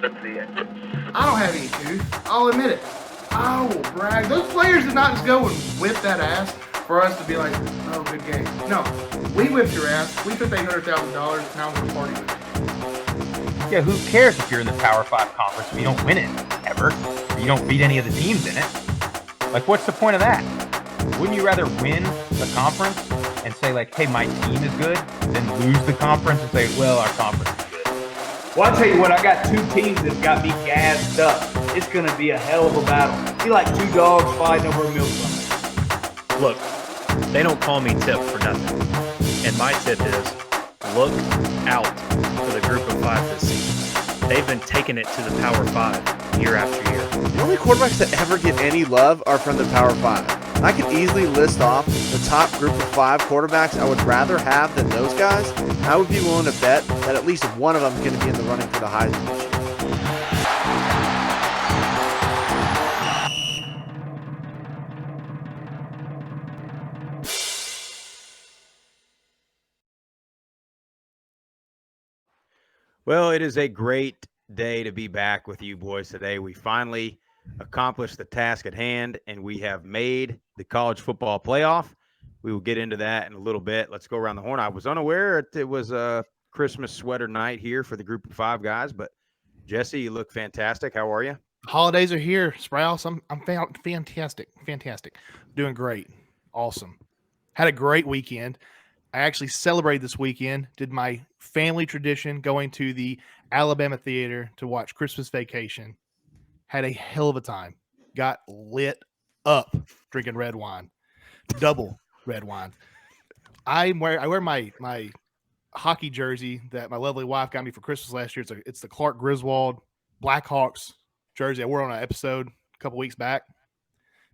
I don't have any tooth. I'll admit it. I will brag. Those players did not just go and whip that ass for us to be like, oh, good game. No, we whipped your ass. We took $800,000. Now we're partying with it. Yeah, who cares if you're in the Power 5 conference if you don't win it ever, or you don't beat any of the teams in it? Like, what's the point of that? Wouldn't you rather win the conference and say, like, hey, my team is good, than lose the conference and say, well, our conference is good? Well, I'll tell you what, I got two teams that got me gassed up. It's going to be a hell of a battle. Be like two dogs fighting over a milk bucket. Look, they don't call me Tip for nothing. And my tip is, look out for the group of 5 this season. They've been taking it to the Power 5 year after year. The only quarterbacks that ever get any love are from the Power 5. I could easily list off the top group of 5 quarterbacks I would rather have than those guys. I would be willing to bet that at least one of them is going to be in the running for the Heisman this year. Well, it is a great day to be back with you boys today. We finally accomplished the task at hand, and we have made the college football playoff. We will get into that in a little bit. Let's go around the horn. I was unaware it was a Christmas sweater night here for the group of 5 guys, but Jesse, you look fantastic. How are you? Holidays are here, Sprouse. I'm fantastic. Doing great. Awesome. Had a great weekend. I actually celebrated this weekend, did my family tradition going to the Alabama Theater to watch Christmas Vacation. Had a hell of a time. Got lit up drinking red wine. Double red wine. I wear my hockey jersey that my lovely wife got me for Christmas last year. It's the Clark Griswold Blackhawks jersey I wore on an episode a couple weeks back.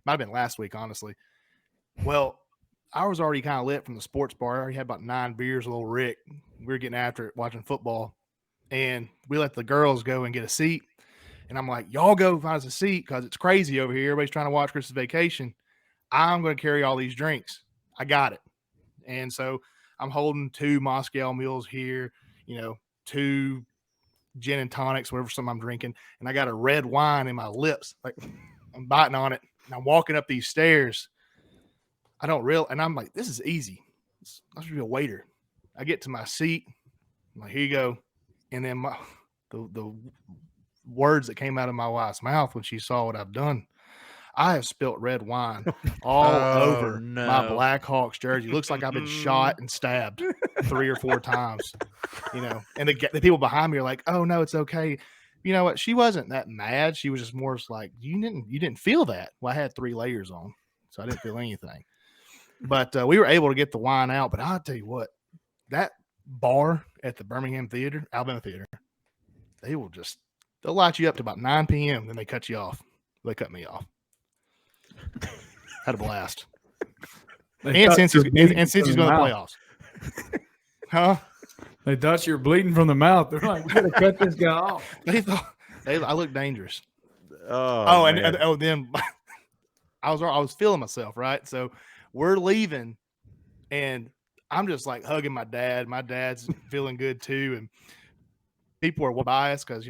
Might have been last week, honestly. Well, I was already kind of lit from the sports bar. I already had about 9 beers with little Rick. We were getting after it, watching football. And we let the girls go and get a seat. And I'm like, y'all go find us a seat because it's crazy over here. Everybody's trying to watch Christmas Vacation. I'm going to carry all these drinks. I got it. And so I'm holding 2 Moscow mules here, 2 gin and tonics, whatever something I'm drinking. And I got a red wine in my lips. Like I'm biting on it. And I'm walking up these stairs. And I'm like, this is easy. I should be a waiter. I get to my seat. I'm like, here you go. And then the words that came out of my wife's mouth when she saw what I've done, I have spilt red wine all over my Blackhawks jersey. Looks like I've been shot and stabbed 3 or 4 times, and the people behind me are like, oh no, it's okay. You know what? She wasn't that mad. She was just more like, you didn't feel that. Well, I had 3 layers on, so I didn't feel anything. But we were able to get the wine out. But I'll tell you what, that bar at the Alabama Theater, they'll light you up to about 9 p.m. Then they cut you off. They cut me off. Had a blast. And since he's going to playoffs. Huh? They thought you were bleeding from the mouth. They're like, we got to cut this guy off. They thought I looked dangerous. Then I was feeling myself, right? So we're leaving, and I'm just like hugging my dad. My dad's feeling good too, and people are biased because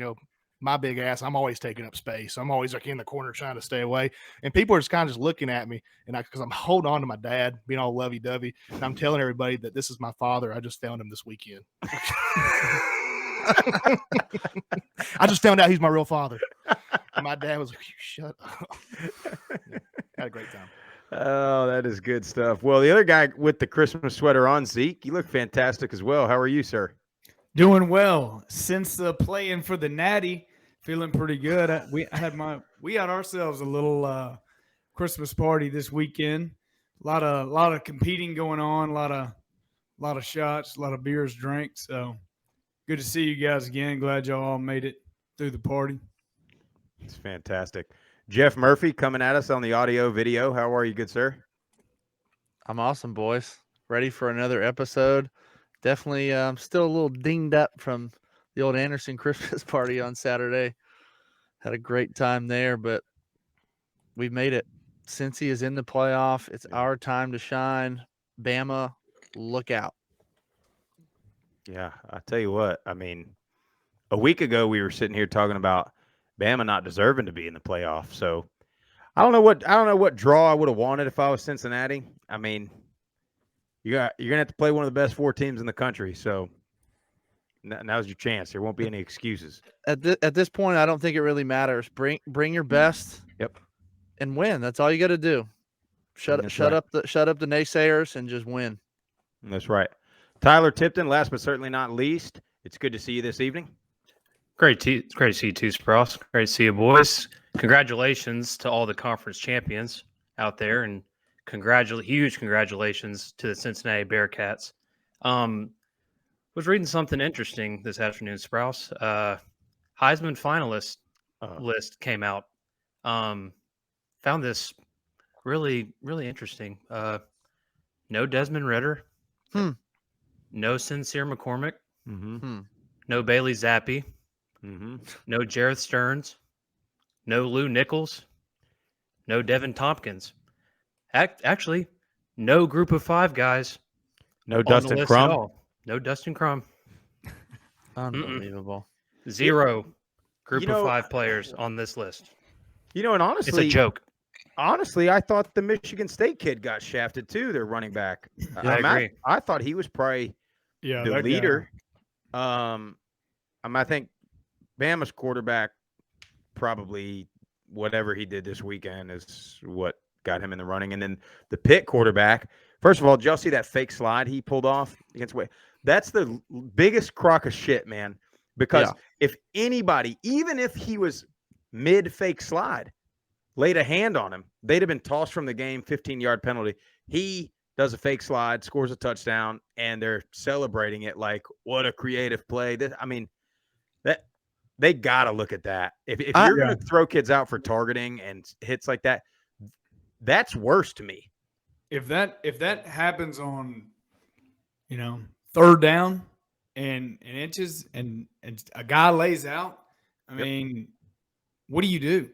my big ass, I'm always taking up space. So I'm always like in the corner trying to stay away, and people are just kind of just looking at me, and because I'm holding on to my dad, being all lovey-dovey, and I'm telling everybody that this is my father. I just found him this weekend. I just found out he's my real father. And my dad was like, shut up. Yeah, had a great time. Oh, that is good stuff. Well, the other guy with the Christmas sweater on, Zeke, you look fantastic as well. How are you, sir? Doing well. Since the playing for the Natty, feeling pretty good. We had ourselves a little Christmas party this weekend. A lot of competing going on. A lot of shots, a lot of beers drank. So good to see you guys again. Glad y'all all made it through the party. It's fantastic. Jeff Murphy coming at us on the audio video. How are you, good sir? I'm awesome, boys. Ready for another episode. Definitely still a little dinged up from the old Anderson Christmas party on Saturday. Had a great time there, but we made it. Cincy is in the playoff. It's our time to shine. Bama, look out. Yeah, I tell you what, I mean, a week ago we were sitting here talking about Bama not deserving to be in the playoff. So I don't know what draw I would have wanted if I was Cincinnati. I mean, you're gonna have to play one of the best 4 teams in the country. So now's your chance. There won't be any excuses. At this point, I don't think it really matters. Bring your best. Yep. And win. That's all you got to do. Shut up the naysayers and just win. That's right. Tyler Tipton, last but certainly not least, it's good to see you this evening. Great to see you too, Sprouse. Great to see you, boys. Congratulations to all the conference champions out there, and huge congratulations to the Cincinnati Bearcats. Was reading something interesting this afternoon, Sprouse. Heisman finalist list came out. Found this really, really interesting. No Desmond Ridder. No Sincere McCormick. No Bailey Zappi. No Jareth Stearns. No Lou Nichols. No Devin Tompkins. Actually, no Group of 5 guys. No Dustin Crum. No Dustin Crum. Unbelievable. 0 Group of 5 players on this list. And honestly, it's a joke. Honestly, I thought the Michigan State kid got shafted too. Their running back. I agree. I thought he was probably the leader. I think Bama's quarterback probably whatever he did this weekend is what got him in the running. And then the Pitt quarterback. First of all, did y'all see that fake slide he pulled off against Wade? That's the biggest crock of shit, man. Because if anybody, even if he was mid-fake slide, laid a hand on him, they'd have been tossed from the game, 15-yard penalty. He does a fake slide, scores a touchdown, and they're celebrating it like, what a creative play. They got to look at that. If you're going to throw kids out for targeting and hits like that, that's worse to me. If that happens on, third down and inches and a guy lays out, I mean, what do you do?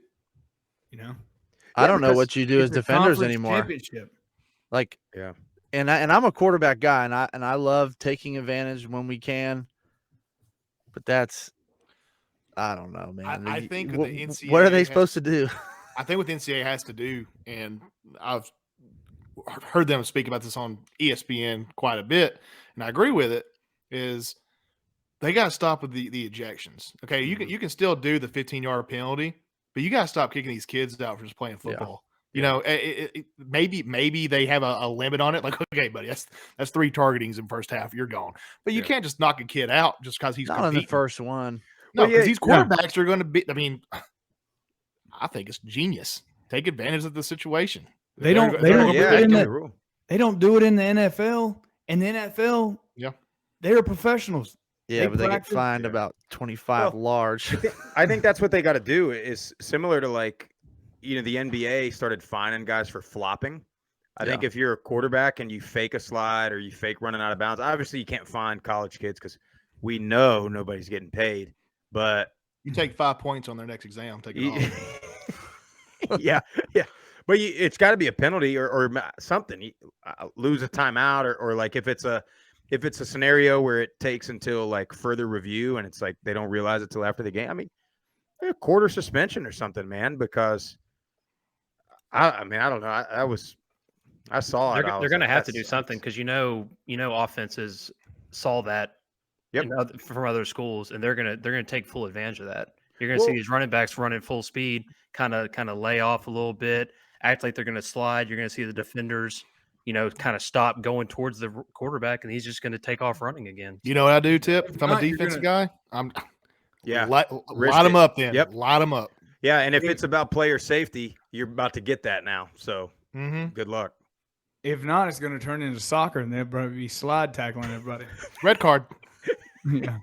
I don't know what you do as defenders anymore. Like, and I'm a quarterback guy, and I love taking advantage when we can. But I don't know, man. I think what the NCAA what are they supposed to do? I think what the NCAA has to do, and I've heard them speak about this on ESPN quite a bit, and I agree with it, is they got to stop with the ejections. Okay, you can still do the 15-yard penalty, but you got to stop kicking these kids out for just playing football. Maybe they have a limit on it. Like, okay, buddy, that's 3 targetings in first half. You're gone. But you can't just knock a kid out just because he's not competing. on the first one. No, because these quarterbacks are going to be. I mean, I think it's genius. Take advantage of the situation. They don't do it in the NFL. In the NFL, they are professionals. Yeah, but they get fined about 25 large. I think that's what they got to do. Is similar to like, the NBA started fining guys for flopping. I think if you're a quarterback and you fake a slide or you fake running out of bounds, obviously you can't fine college kids because we know nobody's getting paid. But you take 5 points on their next exam. Take it off. yeah. But it's got to be a penalty or something. Lose a timeout or like if it's a scenario where it takes until like further review and it's like they don't realize it till after the game. I mean, a quarter suspension or something, man. Because I don't know. I saw it. They're going to have to do something because offenses saw that from other schools, and they're gonna take full advantage of that. You're gonna see these running backs running full speed, kind of lay off a little bit, act like they're gonna slide. You're gonna see the defenders, kind of stop going towards the quarterback, and he's just gonna take off running again. You know what I do, Tip? If I'm a defensive guy, light them up then. Yep. Light them up. Yeah, and if it's about player safety, you're about to get that now. So good luck. If not, it's going to turn into soccer, and they'll probably be slide tackling everybody. Red card. Yeah.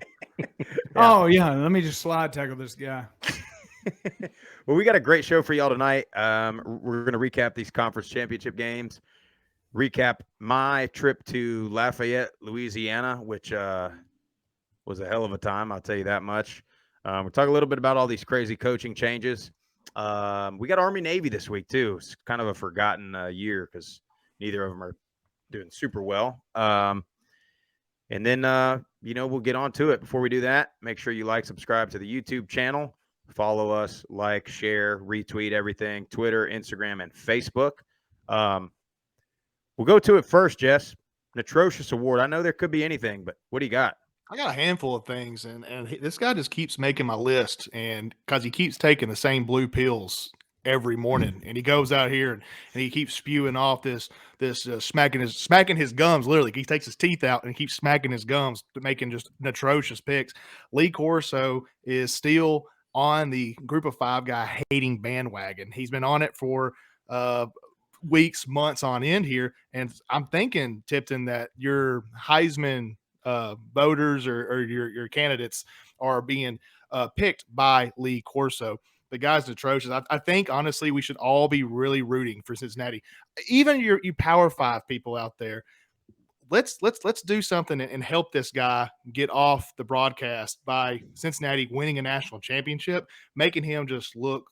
Oh, yeah. Let me just slide tackle this guy. Well, we got a great show for y'all tonight. We're going to recap these conference championship games, recap my trip to Lafayette, Louisiana, which was a hell of a time. I'll tell you that much. We'll talk a little bit about all these crazy coaching changes. We got Army-Navy this week, too. It's kind of a forgotten year because neither of them are doing super well. And then, we'll get on to it. Before we do that, make sure you like, subscribe to the YouTube channel, follow us, like, share, retweet everything, Twitter, Instagram, and Facebook. We'll go to it first, Jess. An atrocious award. I know there could be anything, but what do you got? I got a handful of things, and this guy just keeps making my list, and because he keeps taking the same blue pills every morning, and he goes out here and he keeps spewing off this smacking his gums. Literally, he takes his teeth out and keeps smacking his gums, making just atrocious picks. Lee Corso is still on the Group of Five guy hating bandwagon. He's been on it for weeks, months on end here, and I'm thinking, Tipton, that your Heisman voters or your candidates are being picked by Lee Corso. The guy's atrocious. I think honestly we should all be really rooting for Cincinnati. Even you Power Five people out there, let's do something and help this guy get off the broadcast by Cincinnati winning a national championship, making him just look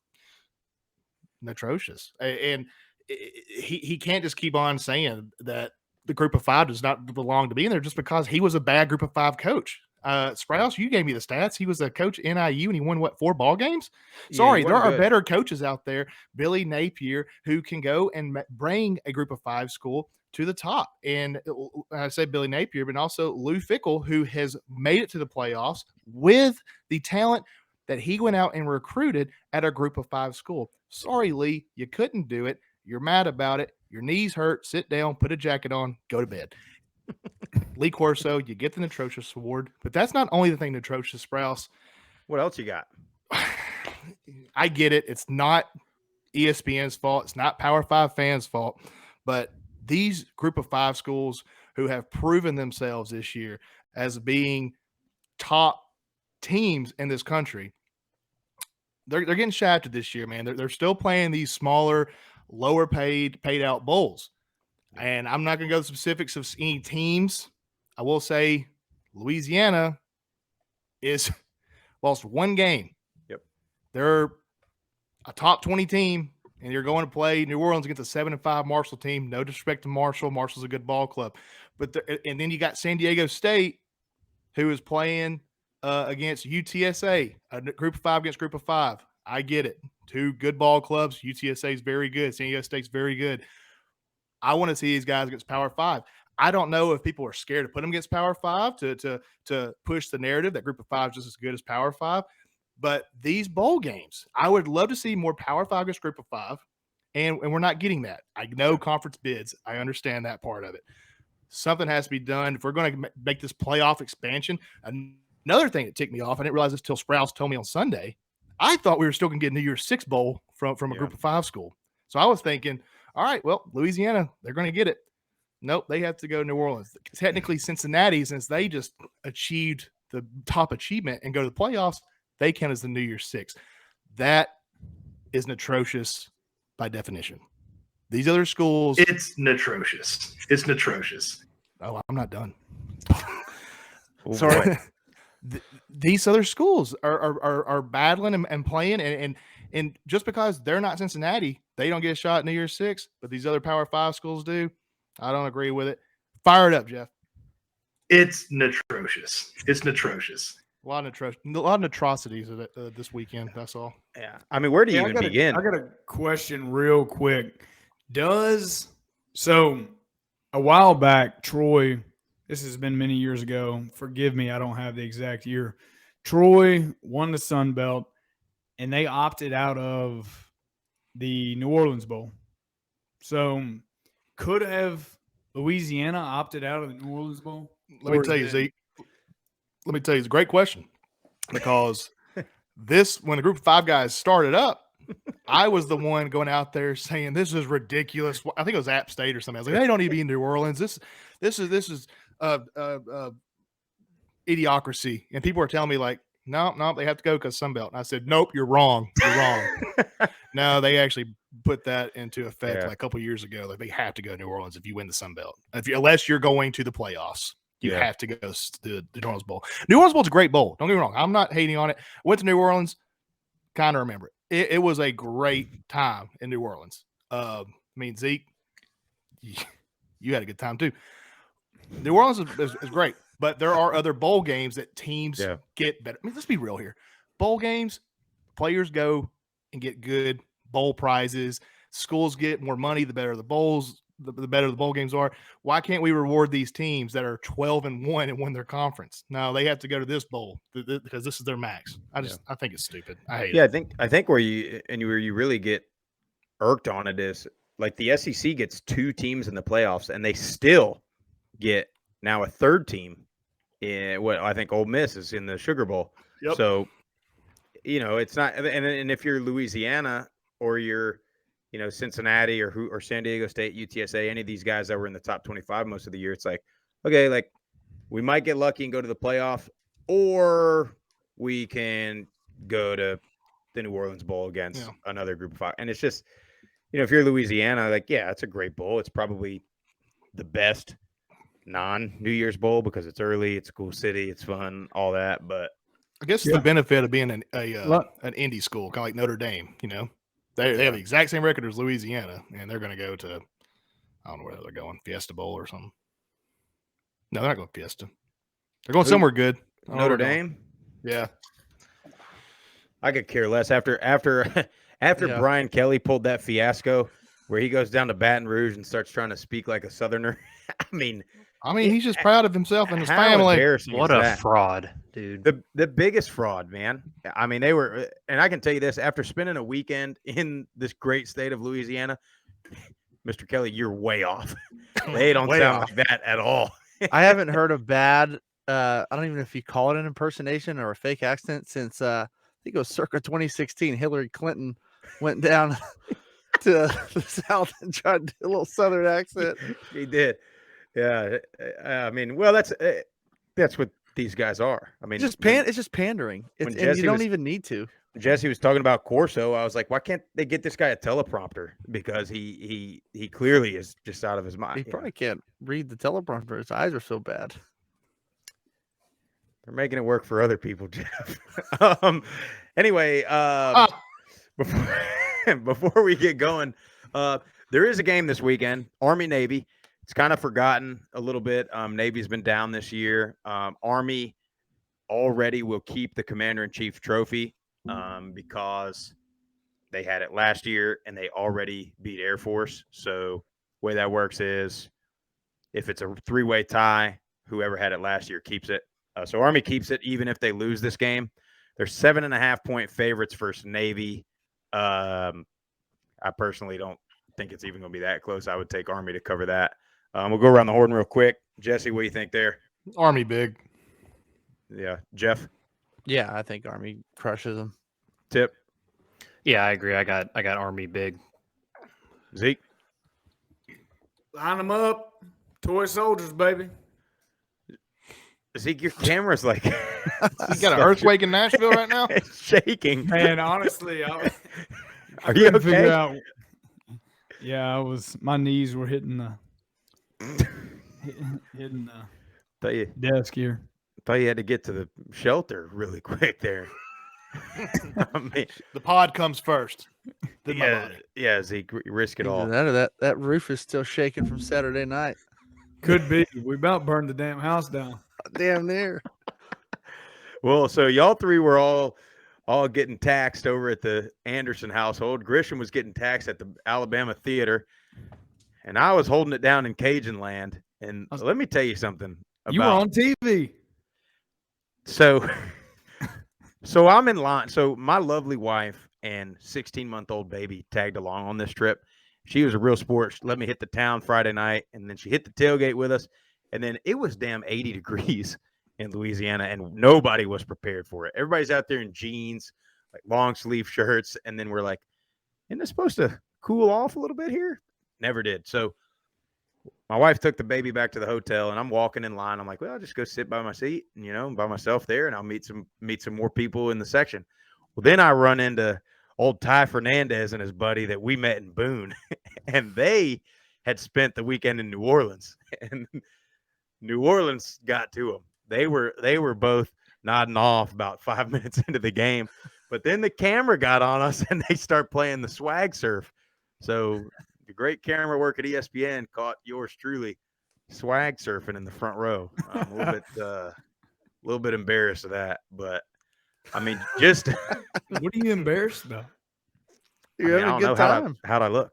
atrocious. And he can't just keep on saying that the Group of Five does not belong to be in there just because he was a bad Group of Five coach. Sprouse, you gave me the stats. He was a coach at NIU and he won 4 ball games. Sorry, there are better coaches out there. Billy Napier, who can go and bring a Group of Five school to the top. And I say Billy Napier, but also Lou Fickell, who has made it to the playoffs with the talent that he went out and recruited at a Group of Five school. Sorry, Lee, you couldn't do it. You're mad about it. Your knees hurt. Sit down, put a jacket on, go to bed. Lee Corso, you get the atrocious award, but that's not only the thing atrocious, Sprouse. What else you got? I get it. It's not ESPN's fault. It's not Power Five fans' fault, but these Group of Five schools who have proven themselves this year as being top teams in this country, they're getting shafted this year, man. They're still playing these smaller, lower paid out bowls. And I'm not going to go to specifics of any teams. I will say Louisiana is lost 1 game. Yep. They're a top 20 team, and you're going to play New Orleans against a 7-5 Marshall team. No disrespect to Marshall. Marshall's a good ball club. And then you got San Diego State, who is playing against UTSA, a Group of Five against Group of Five. I get it. 2 good ball clubs. UTSA is very good. San Diego State's very good. I want to see these guys against Power Five. I don't know if people are scared to put them against Power Five to push the narrative that Group of Five is just as good as Power Five. But these bowl games, I would love to see more Power Five against Group of Five, and we're not getting that. I know conference bids. I understand that part of it. Something has to be done if we're going to make this playoff expansion. Another thing that ticked me off, I didn't realize this until Sprouse told me on Sunday. I thought we were still going to get a New Year's Six bowl from a Group of Five school. So I was thinking, all right, well, Louisiana, they're going to get it. Nope, they have to go to New Orleans. Technically, Cincinnati, since they just achieved the top achievement and go to the playoffs, they count as the New Year's Six. That is atrocious by definition. These other schools. It's atrocious. It's atrocious. Oh, I'm not done. Sorry. These other schools are battling and playing, and just because they're not Cincinnati, they don't get a shot at New Year's Six, but these other Power Five schools do. I don't agree with it. Fire it up, Jeff. It's atrocious. It's atrocious. A lot of atrocities this weekend. That's all. Yeah. I mean, where do you even begin? I got a question real quick. So a while back, Troy, this has been many years ago. Forgive me, I don't have the exact year. Troy won the Sun Belt, and they opted out of the New Orleans Bowl. So could have Louisiana opted out of the New Orleans Bowl? Let me tell you, Zeke. It's a great question because when the Group of Five guys started up, I was the one going out there saying this is ridiculous. I think it was App State or something. I was like, they don't need to be in New Orleans. This is idiocracy. And people are telling me like, no, they have to go because Sun Belt. And I said, nope, you're wrong. You're wrong. No, they actually put that into effect like a couple of years ago. Like they have to go to New Orleans if you win the Sun Belt. Unless you're going to the playoffs. You have to go to the New Orleans Bowl. New Orleans Bowl is a great bowl. Don't get me wrong. I'm not hating on it. Went to New Orleans. Kind of remember it. It was a great time in New Orleans. I mean, Zeke, you had a good time too. New Orleans is great. But there are other bowl games that teams Yeah. get better. I mean, let's be real here. Bowl games, players go and get good bowl prizes. Schools get more money the better the bowls, the better the bowl games are. Why can't we reward these teams that are 12-1 and win their conference? No, they have to go to this bowl because this is their max. I think it's stupid. I hate it. I think where you really get irked on it is like the SEC gets 2 teams in the playoffs and they still get now a third team in what I think Ole Miss is in the Sugar Bowl. Yep. So, it's not, and if you're Louisiana or you're, Cincinnati or San Diego State, UTSA, any of these guys that were in the top 25 most of the year, it's like, okay, like we might get lucky and go to the playoff, or we can go to the New Orleans Bowl against another group of 5. And it's just, if you're Louisiana, like, yeah, it's a great bowl. It's probably the best non-New Year's Bowl because it's early, it's a cool city, it's fun, all that. But I guess it's the benefit of being an indie school, kind of like Notre Dame. They have the exact same record as Louisiana, and they're going to go to, I don't know where they're going, Fiesta Bowl or something. No, they're not going Fiesta. They're going somewhere good. Notre Dame. Yeah. I could care less after Brian Kelly pulled that fiasco where he goes down to Baton Rouge and starts trying to speak like a Southerner. I mean, he's just proud of himself and his how family. embarrassing What is a that? fraud, dude. The biggest fraud, man. I mean, they were, and I can tell you this, after spending a weekend in this great state of Louisiana, Mr. Kelly, you're way off. They don't sound like that at all. I haven't heard a bad, I don't even know if you call it an impersonation or a fake accent since, I think it was circa 2016. Hillary Clinton went down to the South and tried to do a little Southern accent. He did. Yeah. I mean, well, that's what these guys are. I mean, it's just pandering. And you don't even need to. Jesse was talking about Corso. I was like, why can't they get this guy a teleprompter? Because he clearly is just out of his mind. He probably can't read the teleprompter. His eyes are so bad. They're making it work for other people, Jeff. Anyway, before we get going, there is a game this weekend, Army-Navy. It's kind of forgotten a little bit. Navy's been down this year. Army already will keep the Commander-in-Chief trophy because they had it last year and they already beat Air Force. So the way that works is if it's a 3-way tie, whoever had it last year keeps it. So Army keeps it even if they lose this game. They're 7.5-point favorites versus Navy. I personally don't think it's even going to be that close. I would take Army to cover that. We'll go around the horn real quick. Jesse, what do you think there? Army big. Yeah. Jeff? Yeah, I think Army crushes them. Tip? Yeah, I agree. I got Army big. Zeke? Line them up. Toy soldiers, baby. Zeke, your camera's like You got an earthquake in Nashville right now? it's shaking. Man, honestly, Are you couldn't figure okay? out. Yeah, my knees were hitting the Thought you desk here. had to get to the shelter really quick there. I mean, The pod comes first. Then my body. yeah, Zeke, risk it all. That roof is still shaking from Saturday night. Could be. We about burned the damn house down. Damn near. Well, so y'all three were all getting taxed over at the Anderson household. Grisham was getting taxed at the Alabama Theater, and I was holding it down in Cajun land. And let me tell you something. You were on TV. So I'm in line. So my lovely wife and 16-month-old baby tagged along on this trip. She was a real sport. She let me hit the town Friday night, and then she hit the tailgate with us. And then it was damn 80 degrees in Louisiana, and nobody was prepared for it. Everybody's out there in jeans, like long sleeve shirts. And then we're like, isn't it supposed to cool off a little bit here? Never did. So my wife took the baby back to the hotel, and I'm walking in line. I'm like, well, I'll just go sit by my seat, and, by myself there, and I'll meet some more people in the section. Well, then I run into old Ty Fernandez and his buddy that we met in Boone, and they had spent the weekend in New Orleans, and New Orleans got to them. They were both nodding off about 5 minutes into the game, but then the camera got on us, and they start playing the swag surf. So the great camera work at ESPN caught yours truly swag surfing in the front row. I'm a little bit embarrassed of that, but I mean, just What are you embarrassed about? You're I having a don't know good time. how'd I look.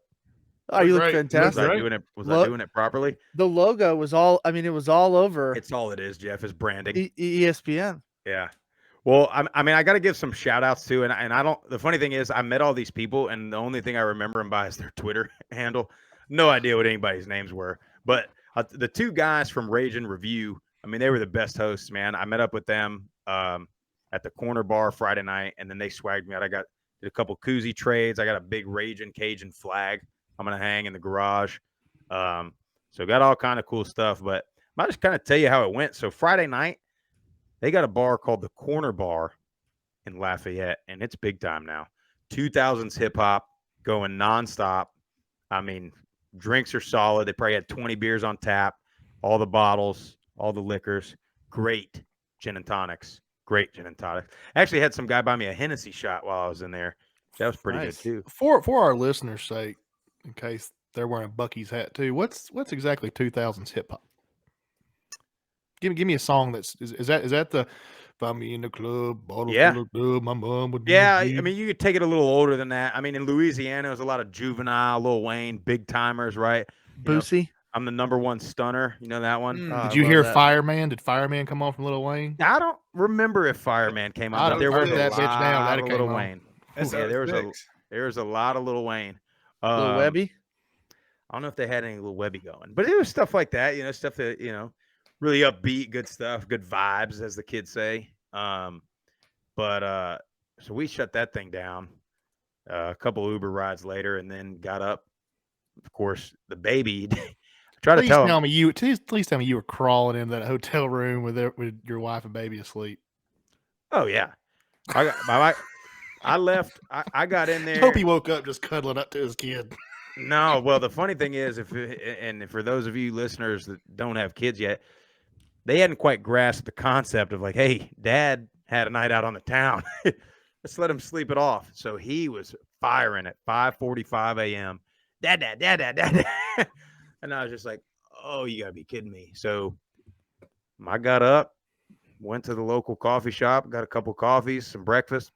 Oh, you look Great. Was fantastic. I Right. doing it? Was I Look- doing it properly? The logo was all. I mean, it was all over It's all it is, Jeff, is branding. ESPN. Yeah. Well, I mean, I got to give some shout outs too. And I don't, the funny thing is, I met all these people, and the only thing I remember them by is their Twitter handle. No idea what anybody's names were. But the two guys from Rage and Review, I mean, they were the best hosts, man. I met up with them at the corner bar Friday night, and then they swagged me out. Did a couple koozie trades. I got a big Raging Cajun flag I'm going to hang in the garage. So got all kind of cool stuff. But I'll just kind of tell you how it went. So Friday night, they got a bar called the Corner Bar in Lafayette, and it's big time now. 2000s hip hop going nonstop. I mean, drinks are solid. They probably had 20 beers on tap, all the bottles, all the liquors. Great gin and tonics. Great gin and tonics. I actually had some guy buy me a Hennessy shot while I was in there. That was pretty Nice. good too. For our listeners' sake, in case they're wearing Bucky's hat too, what's exactly 2000s hip hop? Give me a song is that the find me in the club, bottle Yeah. full of love, my mom would Yeah, be I mean, you could take it a little older than that. I mean, in Louisiana, there's a lot of Juvenile, Lil Wayne, big timers, right? You know, Boosie. I'm the number one stunner. You know that one? Mm. Oh, I Did you love hear that. Fireman? Did Fireman come on from Lil Wayne? I don't remember if Fireman came I'd on, but have there was turned a that bitch down. lot That'd of have Lil came on. Wayne. That's Yeah, there was a lot of Lil Wayne. Lil Webby. I don't know if they had any Lil Webby going, but it was stuff like that. You know, stuff that really upbeat, good stuff, good vibes, as the kids say. But so we shut that thing down. A couple Uber rides later, and then got up. Of course, the baby. I try to Please tell tell him. me please tell me you were crawling in that hotel room with your wife and baby asleep. Oh yeah, I left. I got in I there. hope he woke up just cuddling up to his kid. No, well, the funny thing is, and for those of you listeners that don't have kids yet, they hadn't quite grasped the concept of like, hey, Dad had a night out on the town. Let's let him sleep it off. So he was firing at 5:45 a.m. Dad, Dad, Dad, Dad, Dad. And I was just like, oh, you gotta be kidding me. So I got up, went to the local coffee shop, got a couple coffees, some breakfast,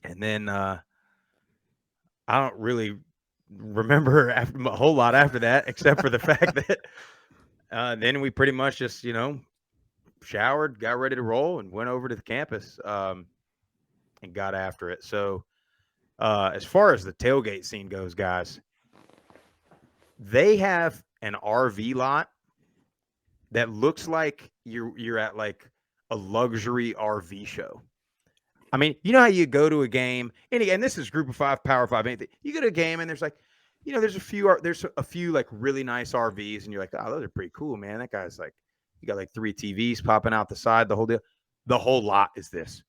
and then I don't really remember a whole lot after that, except for the fact that then we pretty much just showered, got ready to roll, and went over to the campus and got after it. So as far as the tailgate scene goes, guys, they have an RV lot that looks like you're at like a luxury RV show. I mean, you know how you go to a game, and this is Group of Five, Power Five, anything. You go to a game, and there's like, there's a few like really nice RVs, and you're like, oh, those are pretty cool, man. That guy's like, you got like 3 TVs popping out the side, the whole deal. The whole lot is this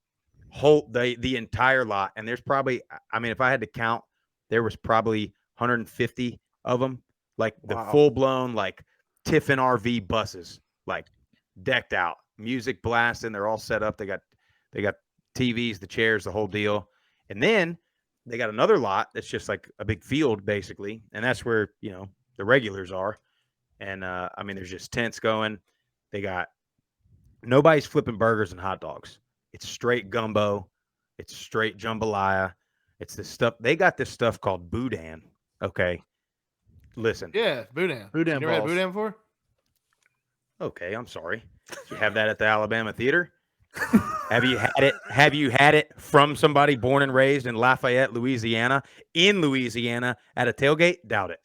the entire lot, and there's probably, I mean, if I had to count, there was probably 150 of them, like the full blown like Tiffin RV buses, like decked out, music blasting. They're all set up. They got TVs, the chairs, the whole deal. And then they got another lot that's just like a big field, basically. And that's where, the regulars are. And I mean, there's just tents going. They got nobody's flipping burgers and hot dogs. It's straight gumbo. It's straight jambalaya. It's this stuff. They got this stuff called boudin. Okay. Listen. Yeah, boudin. Boudin You never had balls. boudin before? Okay, I'm sorry. You have that at the Alabama Theater? Have you had it? Have you had it from somebody born and raised in Lafayette, Louisiana, at a tailgate? Doubt it.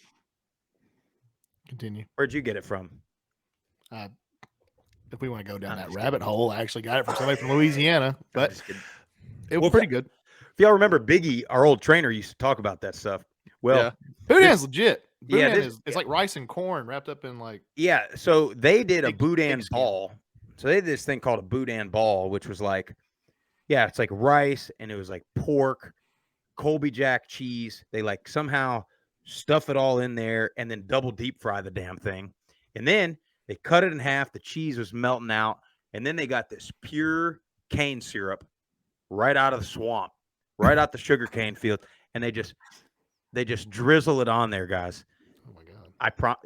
Continue. Where'd you get it from? If we want to go down I'm that just rabbit hole, I actually got it from somebody from Louisiana, I'm but just kidding. it was Well, pretty good. If y'all remember Biggie, our old trainer, used to talk about that stuff. Well, Yeah. Boudin's legit. Yeah, Boudin it's like rice and corn wrapped up in like yeah, so they did a Big boudin skin. ball. So they did this thing called a boudin ball, which was like, it's like rice, and it was like pork, Colby Jack cheese. They like somehow stuff it all in there and then double deep fry the damn thing. And then they cut it in half. The cheese was melting out. And then they got this pure cane syrup right out of the swamp, right out the sugarcane field. And they just drizzle it on there, guys. oh my god.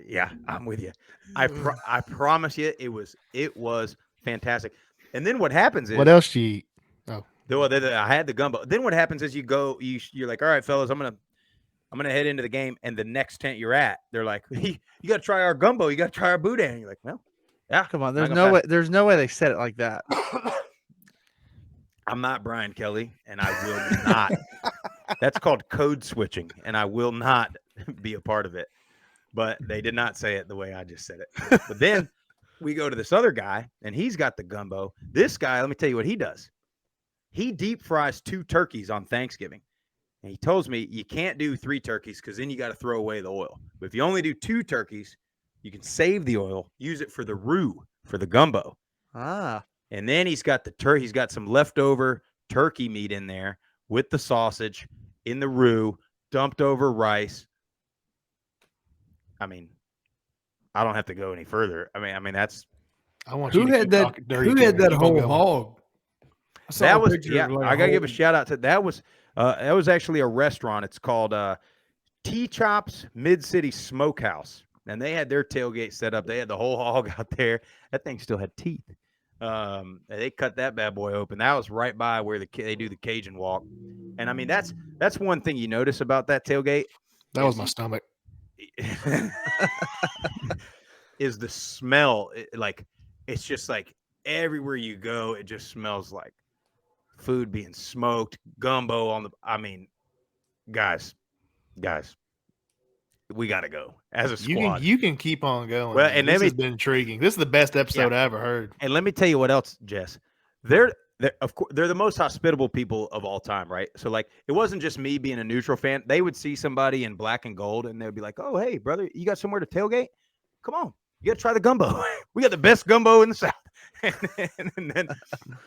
Yeah, I'm with you. I promise you, it was fantastic. And then what happens is What else do you eat? Oh, I had the gumbo. Then what happens is you're like, all right, fellas, I'm gonna head into the game, and the next tent you're at, they're like, hey, you got to try our gumbo, you got to try our boudin. And you're like, well, yeah, Come on, not there's gonna no pass. way. There's no way they said it like that. I'm not Brian Kelly, and I will not. That's called code switching, and I will not be a part of it. But they did not say it the way I just said it. But then we go to this other guy, and he's got the gumbo. This guy, let me tell you what he does. He deep fries 2 turkeys on Thanksgiving. And he tells me you can't do 3 turkeys because then you got to throw away the oil. But if you only do 2 turkeys, you can save the oil, use it for the roux, for the gumbo. Ah, And then he's got he's got some leftover turkey meat in there with the sausage in the roux, dumped over rice. I mean, I don't have to go any further. I mean that's I want Who you to had keep that? talking dirty. Who to had me. that Keep on whole going. hog? I saw that a was picture yeah. of like I gotta give a whole- shout out to that was actually a restaurant. It's called T Chops Mid City Smokehouse, and they had their tailgate set up. They had the whole hog out there. That thing still had teeth. They cut that bad boy open. That was right by where they do the Cajun walk. And I mean, that's one thing you notice about that tailgate. That was my stomach. Is the smell. Like, it's just like everywhere you go, it just smells like food being smoked, gumbo on the. I mean, guys, we got to go as a squad. You can keep on going. Well, man. and this let me- has been intriguing. This is the best episode I ever heard. And let me tell you what else, Jess. They're of course they're the most hospitable people of all time, right? So like it wasn't just me being a neutral fan. They would see somebody in black and gold and they'd be like, "Oh, hey, brother, you got somewhere to tailgate? Come on. You got to try the gumbo. We got the best gumbo in the South."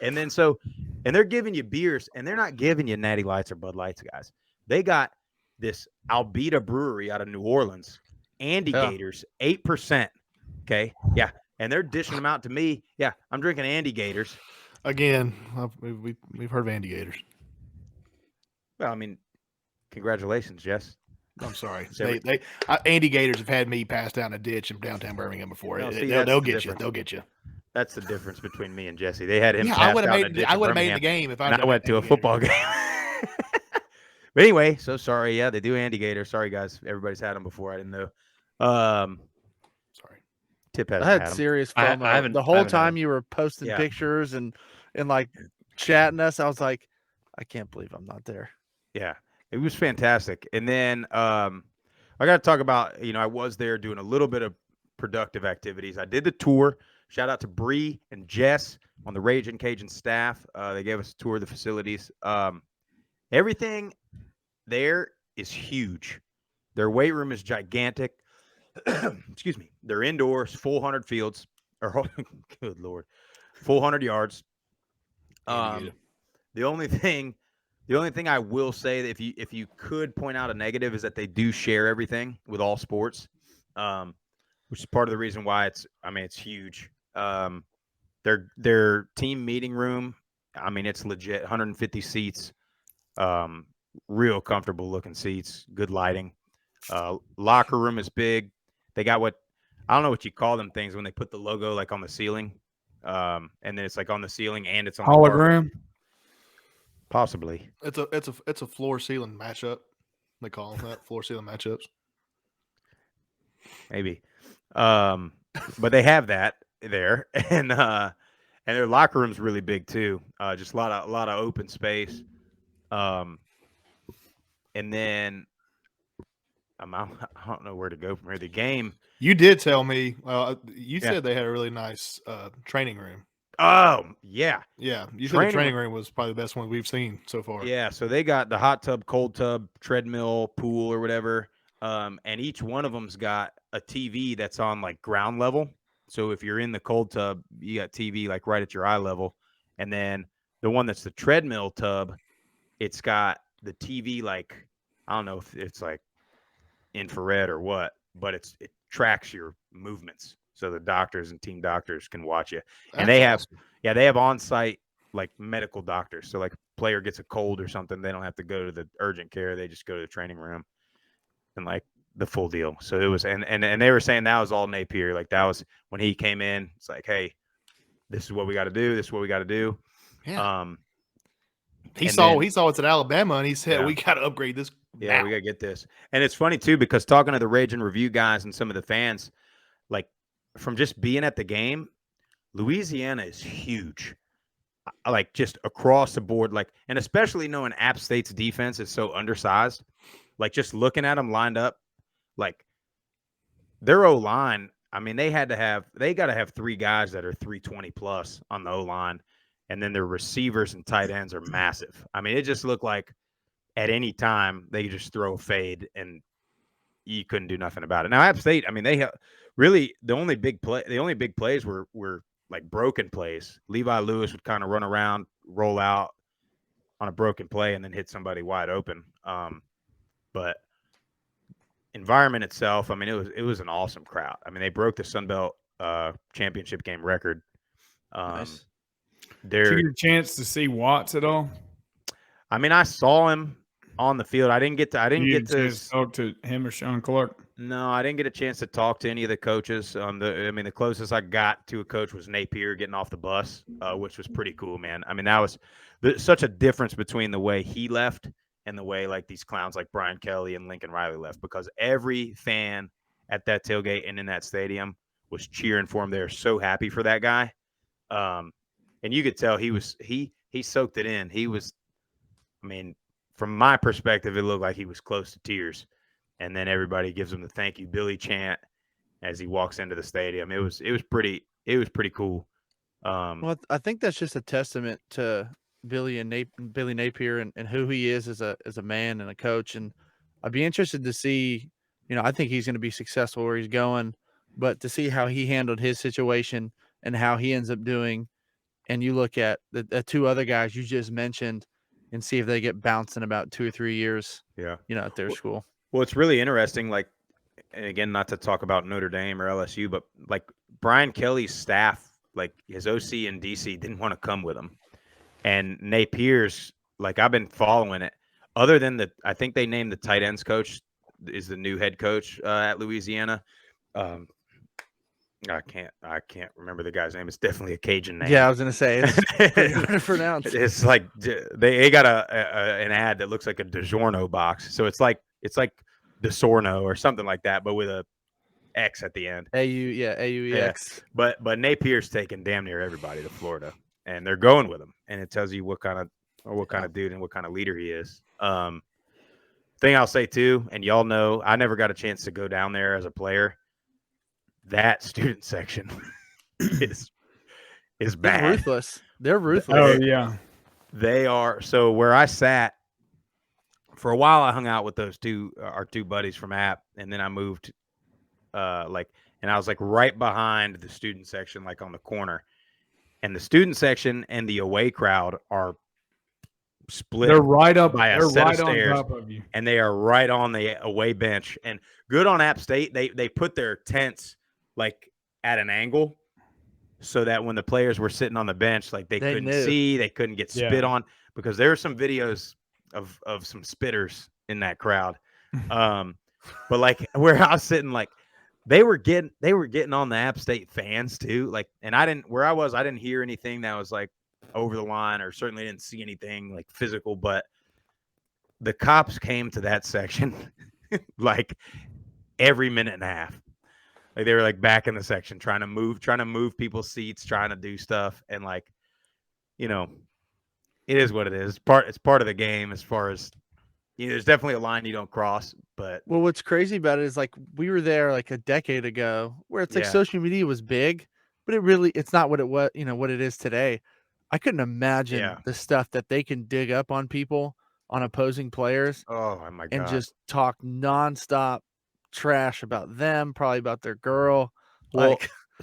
and they're giving you beers and they're not giving you Natty Lights or Bud Lights, guys. They got this Albita Brewery out of New Orleans, Andy Gators, 8%. Okay. Yeah. And they're dishing them out to me. Yeah. I'm drinking Andy Gators. Again, we've heard of Andy Gators. Well, I mean, congratulations, Jess. I'm sorry. So Andy Gators have had me passed down a ditch in downtown Birmingham before. No, see, They'll that's the get you. difference. They'll get you. That's the difference between me and Jesse. They had him. Yeah, passed I would have out in a made. ditch I in would have made the Birmingham, game if and I went to a football game. But anyway, so sorry. Yeah, they do Andy Gator. Sorry, guys. Everybody's had them before. I didn't know. Sorry. Tip I hasn't had had them. serious I FOMO. haven't- The I whole haven't had time them. you were posting Yeah. pictures and like chatting us, I was like, I can't believe I'm not there. Yeah, it was fantastic. And then I got to talk about, I was there doing a little bit of productive activities. I did the tour. Shout out to Bree and Jess on the Raging Cajun staff. They gave us a tour of the facilities. Everything there is huge. Their weight room is gigantic. Excuse me. They're indoors, full 100 fields. Or good Lord, full 100 yards. The only thing I will say that if you could point out a negative is that they do share everything with all sports, which is part of the reason why it's huge. Their team meeting room, it's legit, 150 seats, real comfortable looking seats, good lighting. Locker room is big. They got I don't know what you call them things when they put the logo like on the ceiling, and then it's like on the ceiling and it's on the carpet. hologram. Possibly. It's a floor ceiling matchup. They call them that, floor ceiling matchups. Maybe. But they have that there, and their locker room's really big too. Just a lot of open space. And then I don't know where to go from here. The game. You did tell me. You said they had a really nice training room. Oh yeah, Yeah, you said the training room was probably the best one we've seen so far. yeah. So they got the hot tub, cold tub, treadmill, pool, or whatever. And each one of them's got a TV that's on like ground level. So if you're in the cold tub, you got TV like right at your eye level. And then the one that's the treadmill tub, it's got the TV like, I don't know if it's like infrared or what, but it tracks your movements. So the doctors and team doctors can watch you. And they have, they have on-site like medical doctors. So like a player ggets a cold or something, they don't have to go to the urgent care. They just go to the training room. And like the full deal. So it was, and they were saying that was all Napier. Like that was when he came in. It's like, hey, this is what we got to do. This is what we got to do. Yeah. He and saw then- he saw it's at Alabama, and he said, Yeah. "We got to upgrade this." Yeah, now. we got to get this. And it's funny too, because talking to the Rage and Review guys and some of the fans, like from just being at the game, Louisiana is huge. Like just across the board, like, and especially knowing App State's defense is so undersized, like just looking at them lined up, like their O line. I mean, they got to have 3 guys that are 320 plus on the O line, and then their receivers and tight ends are massive. I mean, it just looked like at any time they could just throw a fade and you couldn't do nothing about it. Now, App State, I mean, they have really the only big plays were like broken plays. Levi Lewis would kind of run around, roll out on a broken play, and then hit somebody wide open. But environment itself, I mean, it was an awesome crowd. I mean, they broke the Sun Belt championship game record. Nice. Did you get a chance to see Watts at all? I mean, I saw him on the field. I didn't get to talk to him or Sean Clark. No, I didn't get a chance to talk to any of the coaches. The closest I got to a coach was Napier getting off the bus, which was pretty cool, man. I mean, that was such a difference between the way he left and the way like these clowns like Brian Kelly and Lincoln Riley left, because every fan at that tailgate and in that stadium was cheering for him. They were so happy for that guy. And you could tell he soaked it in. He was, I mean, from my perspective, it looked like he was close to tears. And then everybody gives him the thank you Billy chant as he walks into the stadium. It was pretty cool. Well, I think that's just a testament to Billy Napier and who he is as a man and a coach. And I'd be interested to see, I think he's going to be successful where he's going, but to see how he handled his situation and how he ends up doing. And you look at the 2 other guys you just mentioned and see if they get bounced in about 2 or 3 years. Yeah. At their school. Well, it's really interesting. Like, and again, not to talk about Notre Dame or LSU, but like Brian Kelly's staff, like his OC and DC didn't want to come with him. And Napier's, like, I've been following it. Other than I think they named the tight ends coach is the new head coach at Louisiana. I can't remember the guy's name. It's definitely a Cajun name. Yeah, I was gonna say it's pretty hard to pronounce. It's like they got an ad that looks like a DiGiorno box. So it's like DiSorno or something like that, but with a X at the end. AUEX. Yeah. But Napier's taking damn near everybody to Florida, and they're going with him, and it tells you what kind of dude and what kind of leader he is. Thing I'll say too, and y'all know, I never got a chance to go down there as a player. That student section is bad. They're ruthless. They're ruthless. Oh yeah, they are. So where I sat for a while, I hung out with our 2 buddies from App, and then I moved, and I was like right behind the student section, like on the corner, and the student section and the away crowd are split. they're right up by a they're set right of stairs, on top of you. and they are right on the away bench. And good on App State, they put their tents like at an angle so that when the players were sitting on the bench, like they couldn't see, they couldn't get spit on, because there are some videos of some spitters in that crowd. But like where I was sitting, like they were getting on the App State fans too. Like, and I didn't hear anything that was like over the line, or certainly didn't see anything like physical, but the cops came to that section like every minute and a half. Like they were like back in the section trying to move people's seats, trying to do stuff. And like, it is what it is. It's part of the game, as far as, there's definitely a line you don't cross. But well, what's crazy about it is like we were there like a decade ago, where it's like social media was big, but it's not what it was, what it is today. I couldn't imagine the stuff that they can dig up on people, on opposing players. Oh my God. And just talk nonstop trash about them, probably about their girl. Well,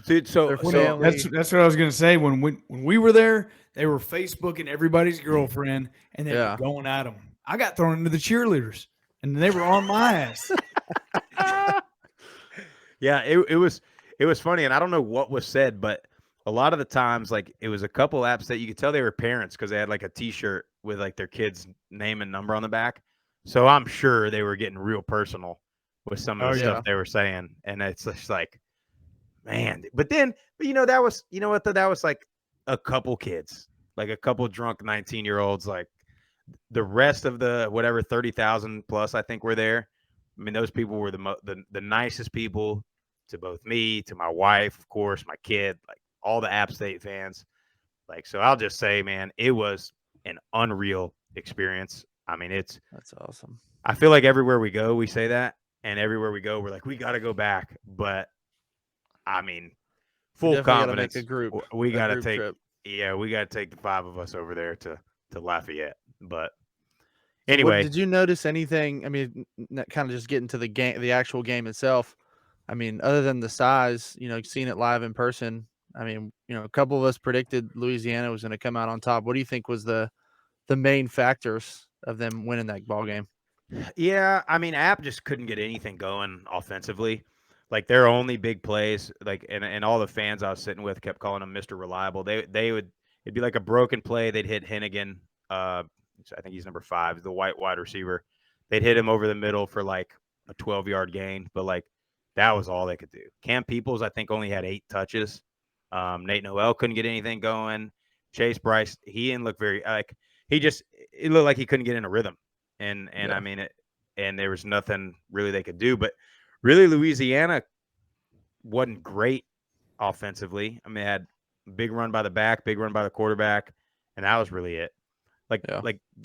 dude, so that's what I was gonna say. When we were there, they were Facebooking everybody's girlfriend, and they were going at them. I got thrown into the cheerleaders, and they were on my ass. Yeah, it was funny, and I don't know what was said, but a lot of the times, like, it was a couple apps that you could tell they were parents, because they had like a T-shirt with like their kid's name and number on the back. So I'm sure they were getting real personal with some of the yeah. stuff they were saying, and it's just like, man. But that was, you know what? That was like a couple kids, like a couple drunk 19-year-olds. Like the rest of the whatever 30,000 plus, I think, were there. I mean, those people were the nicest people to both me, to my wife, of course, my kid, like all the App State fans. Like, so I'll just say, man, it was an unreal experience. I mean, That's awesome. I feel like everywhere we go, we say that, and everywhere we go, we're like, we got to go back. But I mean, full definitely gotta confidence. make a group. We got to group take, trip. we got to take the 5 of us over there to Lafayette. But So anyway, did you notice anything? I mean, kind of just getting to the game, the actual game itself. I mean, other than the size, seeing it live in person. I mean, a couple of us predicted Louisiana was going to come out on top. What do you think was the main factors of them winning that ball game? yeah, I mean, App just couldn't get anything going offensively. Like their only big plays, like and all the fans I was sitting with kept calling him Mr. Reliable. It'd be like a broken play. They'd hit Hennigan. I think he's number 5, the white wide receiver. They'd hit him over the middle for like a 12-yard gain, but like that was all they could do. Cam Peoples, I think, only had 8 touches. Nate Noel couldn't get anything going. Chase Bryce, he didn't look very like it looked like he couldn't get in a rhythm. And Yeah. I mean and there was nothing really they could do. But really, Louisiana wasn't great offensively. I mean, it had a big run by the back, big run by the quarterback, and that was really it. Like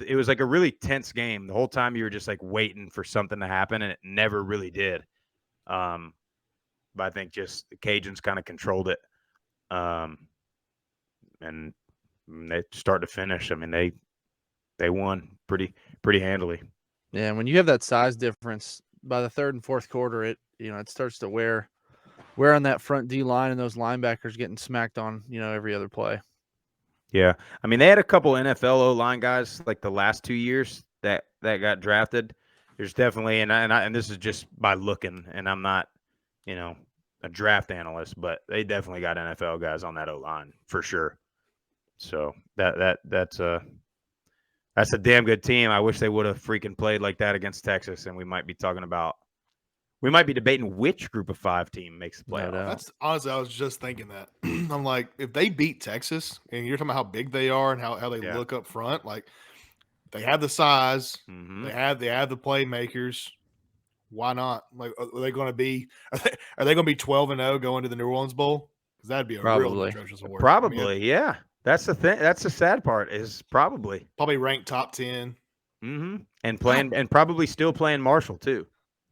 it was like a really tense game. The whole time you were just like waiting for something to happen, and it never really did. But I think just the Cajuns kind of controlled it. And they start to finish. I mean, they won pretty handily. Yeah, and when you have that size difference by the third and fourth quarter, it starts to wear on that front D line and those linebackers getting smacked on, every other play. Yeah, I mean, they had a couple NFL O-line guys like the last 2 years that got drafted. There's definitely, and this is just by looking, and I'm not, a draft analyst, but they definitely got NFL guys on that O-line for sure. So that's a damn good team. I wish they would have freaking played like that against Texas, and we might be debating which Group of 5 team makes the playoff. That's honestly, I was just thinking that. I'm like, if they beat Texas, and you're talking about how big they are and how they look up front, like they have the size, they have the playmakers. Why not? Like, are they going to be 12-0 going to the New Orleans Bowl? Because that'd be a real atrocious award. Probably, yeah. That's the thing. That's the sad part. Is probably ranked top 10. And playing and probably still playing Marshall too.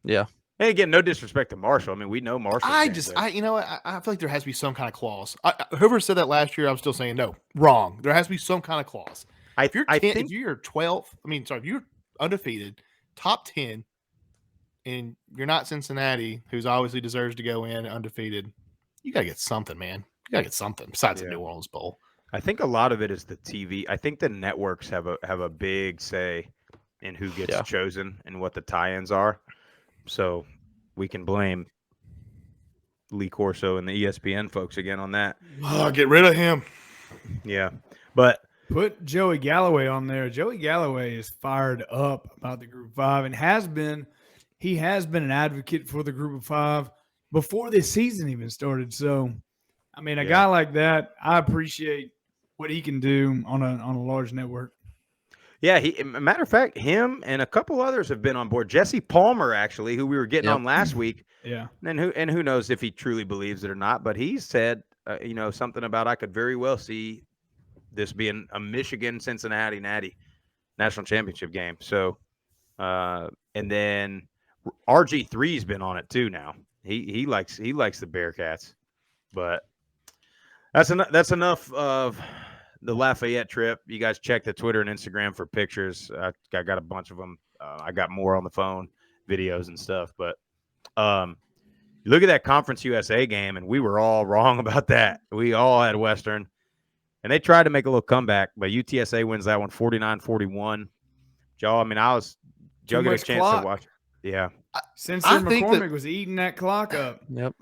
Yeah. And again, no disrespect to Marshall. I mean, we know Marshall. I feel like there has to be some kind of clause. Whoever said that last year, I'm still saying no, wrong. There has to be some kind of clause. If you're 12th, if you're undefeated, top 10, and you're not Cincinnati, who's obviously deserves to go in undefeated, you gotta get something, man. You gotta get something besides the New Orleans Bowl. I think a lot of it is the TV. I think the networks have a big say in who gets chosen and what the tie-ins are. So we can blame Lee Corso and the ESPN folks again on that. Oh, get rid of him. Yeah, but put Joey Galloway on there. Joey Galloway is fired up about the Group of 5 and has been. He has been an advocate for the Group of 5 before this season even started. So, I mean, a guy like that, I appreciate what he can do on a large network. Yeah, matter of fact, him and a couple others have been on board. Jesse Palmer, actually, who we were getting on last week. Yeah. And who knows if he truly believes it or not, but he said, something about I could very well see this being a Michigan-Cincinnati Natty national championship game. So, and then RG3's been on it too now. He likes the Bearcats. But that's enough of the Lafayette trip. You guys check the Twitter and Instagram for pictures. I got a bunch of them. I got more on the phone, videos and stuff. But you look at that Conference USA game, and we were all wrong about that. We all had Western, and they tried to make a little comeback, but UTSA wins that one 49-41. Joe, Joe got a chance to watch. Yeah. Sensor McCormick was eating that clock up. Yep.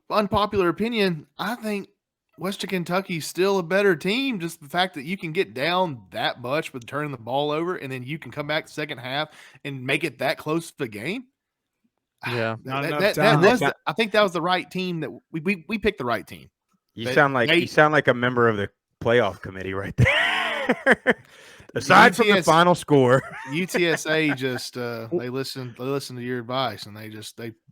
Unpopular opinion, I think Western Kentucky's still a better team. Just the fact that you can get down that much with turning the ball over, and then you can come back the second half and make it that close to the game. Yeah. Not that, enough that, time. that was I think that was the right team that we picked the right team. You They- sound like they- you sound like a member of the playoff committee right there. Aside from the UTS final score, UTSA just they listened to your advice and they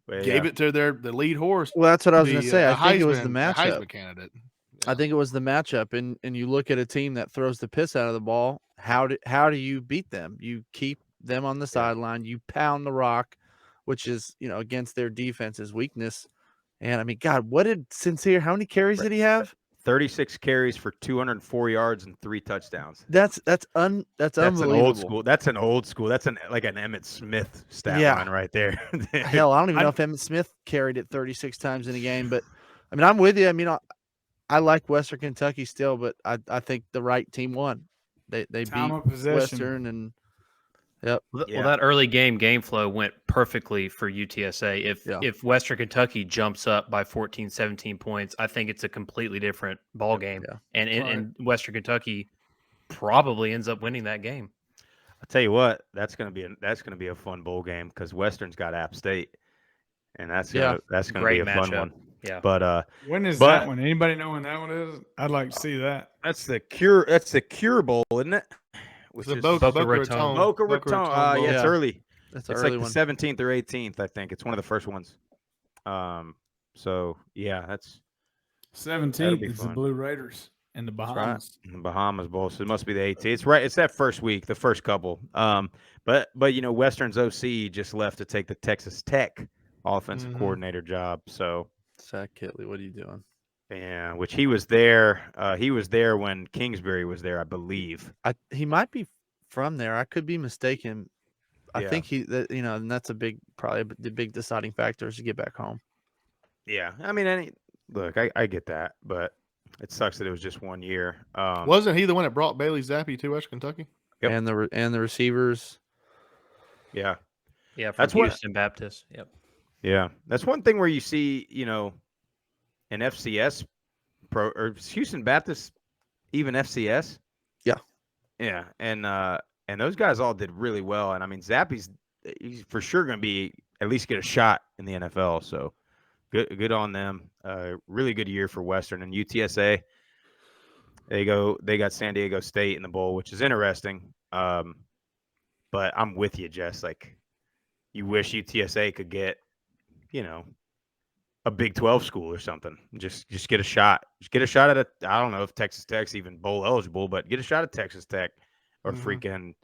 But gave yeah. it to the lead horse. Well, that's what I was going to say. I a think it was the Heisman- a matchup. Heisman candidate. I think it was the matchup, and you look at a team that throws the piss out of the ball. How do you beat them? You keep them on the sideline. You pound the rock, which is against their defense's weakness. And I mean, God, what did Sincere? How many carries did he have? 36 carries for 204 yards and 3 touchdowns. That's That's unbelievable. an old school. That's an old school. That's like an Emmitt Smith stat Yeah. line right there. Hell, I don't even know if Emmitt Smith carried it 36 times in a game. But I mean, I'm with you. I mean, I like Western Kentucky still, but I think the right team won. They Time beat of possession. Western, and Yeah. Well, that early game flow went perfectly for UTSA. If Western Kentucky jumps up by 14, 17 points, I think it's a completely different ball game. Yeah. And Western Kentucky probably ends up winning that game. I'll tell you what, that's gonna be a fun bowl game because Western's got App State, and that's gonna be Great a fun matchup. one. Yeah. But When is but- that one? Anybody know when that one is? I'd like to see that. that's the Cure Bowl, isn't it? Which The is Boca Boca Raton. Boca Raton. Bowl. Yeah, it's Yeah. early. that's an It's early like one. the 17th or 18th, I think. It's one of the first ones. So yeah, that's 17th be is the fun. Blue Raiders in the right. Bahamas. in the Bahamas Bowl, so it must be the 18th. It's right. It's that first week, the first couple. But Western's OC just left to take the Texas Tech offensive Mhm. coordinator job. So Zach Kitley, what are you doing? yeah, which he was there. He was there when Kingsbury was there, I believe. He might be from there. I could be mistaken. I Yeah. think and that's probably the big deciding factor is to get back home. Yeah, I mean, look, I get that, but it sucks that it was just 1 year. Wasn't he the one that brought Bailey Zappi to Western Kentucky? Yep. And the receivers. Yeah, Yeah, from That's what- Houston Baptist. Yep. yeah, that's one thing where you see, an FCS or Houston Baptist, even FCS. Yeah. Yeah, and those guys all did really well, and I mean Zappi's he's for sure going to be at least get a shot in the NFL. So good on them. Really good year for Western and UTSA. They got San Diego State in the bowl, which is interesting. But I'm with you, Jess. Like, you wish UTSA could get, a Big 12 school or something. Just get a shot. Just get a shot at I don't know if Texas Tech's even bowl eligible, but get a shot at Texas Tech or freaking,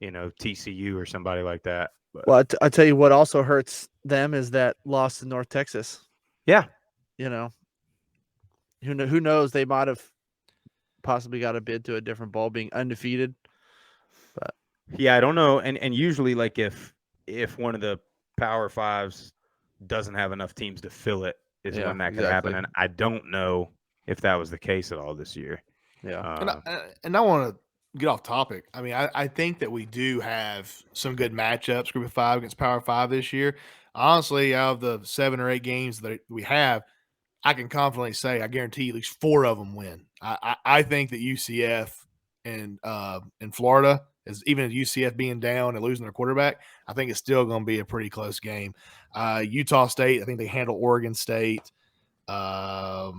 TCU or somebody like that. But, Well, I tell you what also hurts them is that loss to North Texas. yeah. Who knows? They might have possibly got a bid to a different bowl, being undefeated. Yeah, I don't know. And usually, like, if one of the Power Fives doesn't have enough teams to fill it, is Yeah, when that could happen. exactly. And I don't know if that was the case at all this year. Yeah. And I want to get off topic. I mean, I think that we do have some good matchups, Group of Five against Power Five this year. Honestly, out of the 7 or 8 games that we have, I can confidently say I guarantee at least 4 of them win. I think that UCF and Florida, even UCF being down and losing their quarterback, I think it's still going to be a pretty close game. Utah State, I think they handle Oregon State. I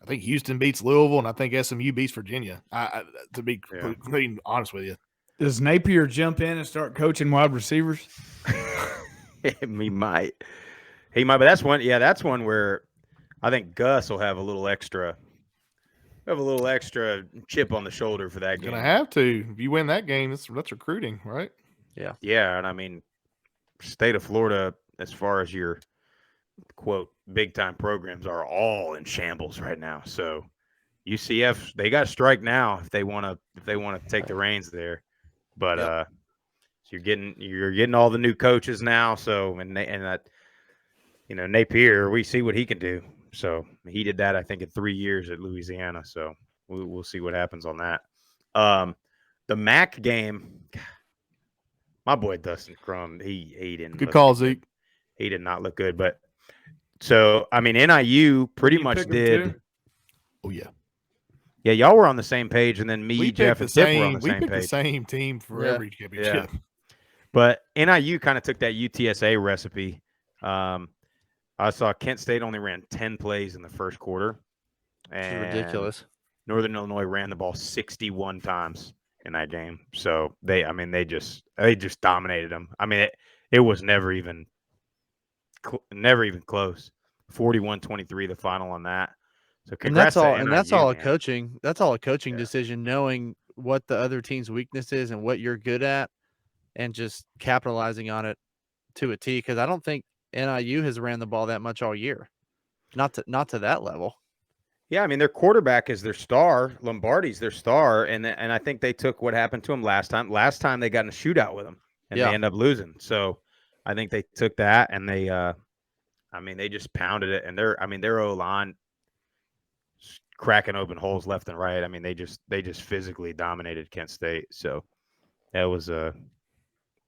think Houston beats Louisville, and I think SMU beats Virginia. To be completely honest with you, Does Napier jump in and start coaching wide receivers? He might, but that's one. Yeah, that's one where I think Gus will have a little extra chip on the shoulder for that game. gonna have to. If you win that game, that's recruiting, right? Yeah, and I mean, state of Florida, as far as your quote big time programs, are all in shambles right now. So UCF, they got to strike now if they want to take the reins there. But so you're getting all the new coaches now. So and that Napier, we see what he can do. So he did that, I think, in 3 years at Louisiana. So we'll see what happens on that. The MAC game, my boy Dustin Crum, he didn't. Good call, Zeke. He did not look good, but so I mean NIU pretty You much pick 'em did. too? Oh yeah, Yeah, y'all were on the same page, and then me, we Jeff, picked and the Tip were on same. the We same picked the page. same team for Yeah. every championship. But NIU kind of took that UTSA recipe I saw Kent State only ran 10 plays in the first quarter. It's And ridiculous. Northern Illinois ran the ball 61 times in that game. So they just dominated them. I mean, it was never even close. 41-23 the final on that. So And that's congrats to all. And that's NIU, all a man. coaching. That's all a coaching Yeah. decision, knowing what the other team's weakness is and what you're good at, and just capitalizing on it to a T. Because I don't think NIU has ran the ball that much all year. Not to that level. Yeah, I mean, their quarterback is their star. Lombardi's their star, and I think they took what happened to him last time. Last time they got in a shootout with him, and Yeah. they end up losing. So I think they took that, and they just pounded it. And their O-line cracking open holes left and right. I mean, they just physically dominated Kent State. So that was a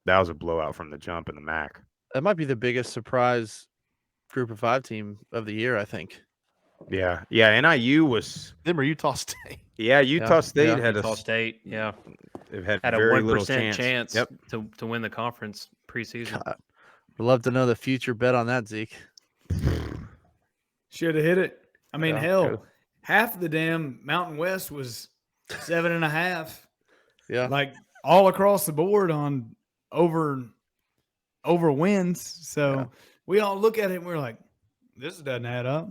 blowout from the jump in the MAC. That might be the biggest surprise Group of 5 team of the year, I think. Yeah. NIU was. Them or Utah State. Yeah, Utah State Yeah. had Utah State, they've had had a very 1% little chance Yep. to win the conference preseason. God, I'd love to know the future bet on that, Zeke. Should have hit it. I mean, Yeah, hell, true. half the damn Mountain West was 7.5. Yeah. Like all across the board on over wins. So we all look at it and we're like, this doesn't add up.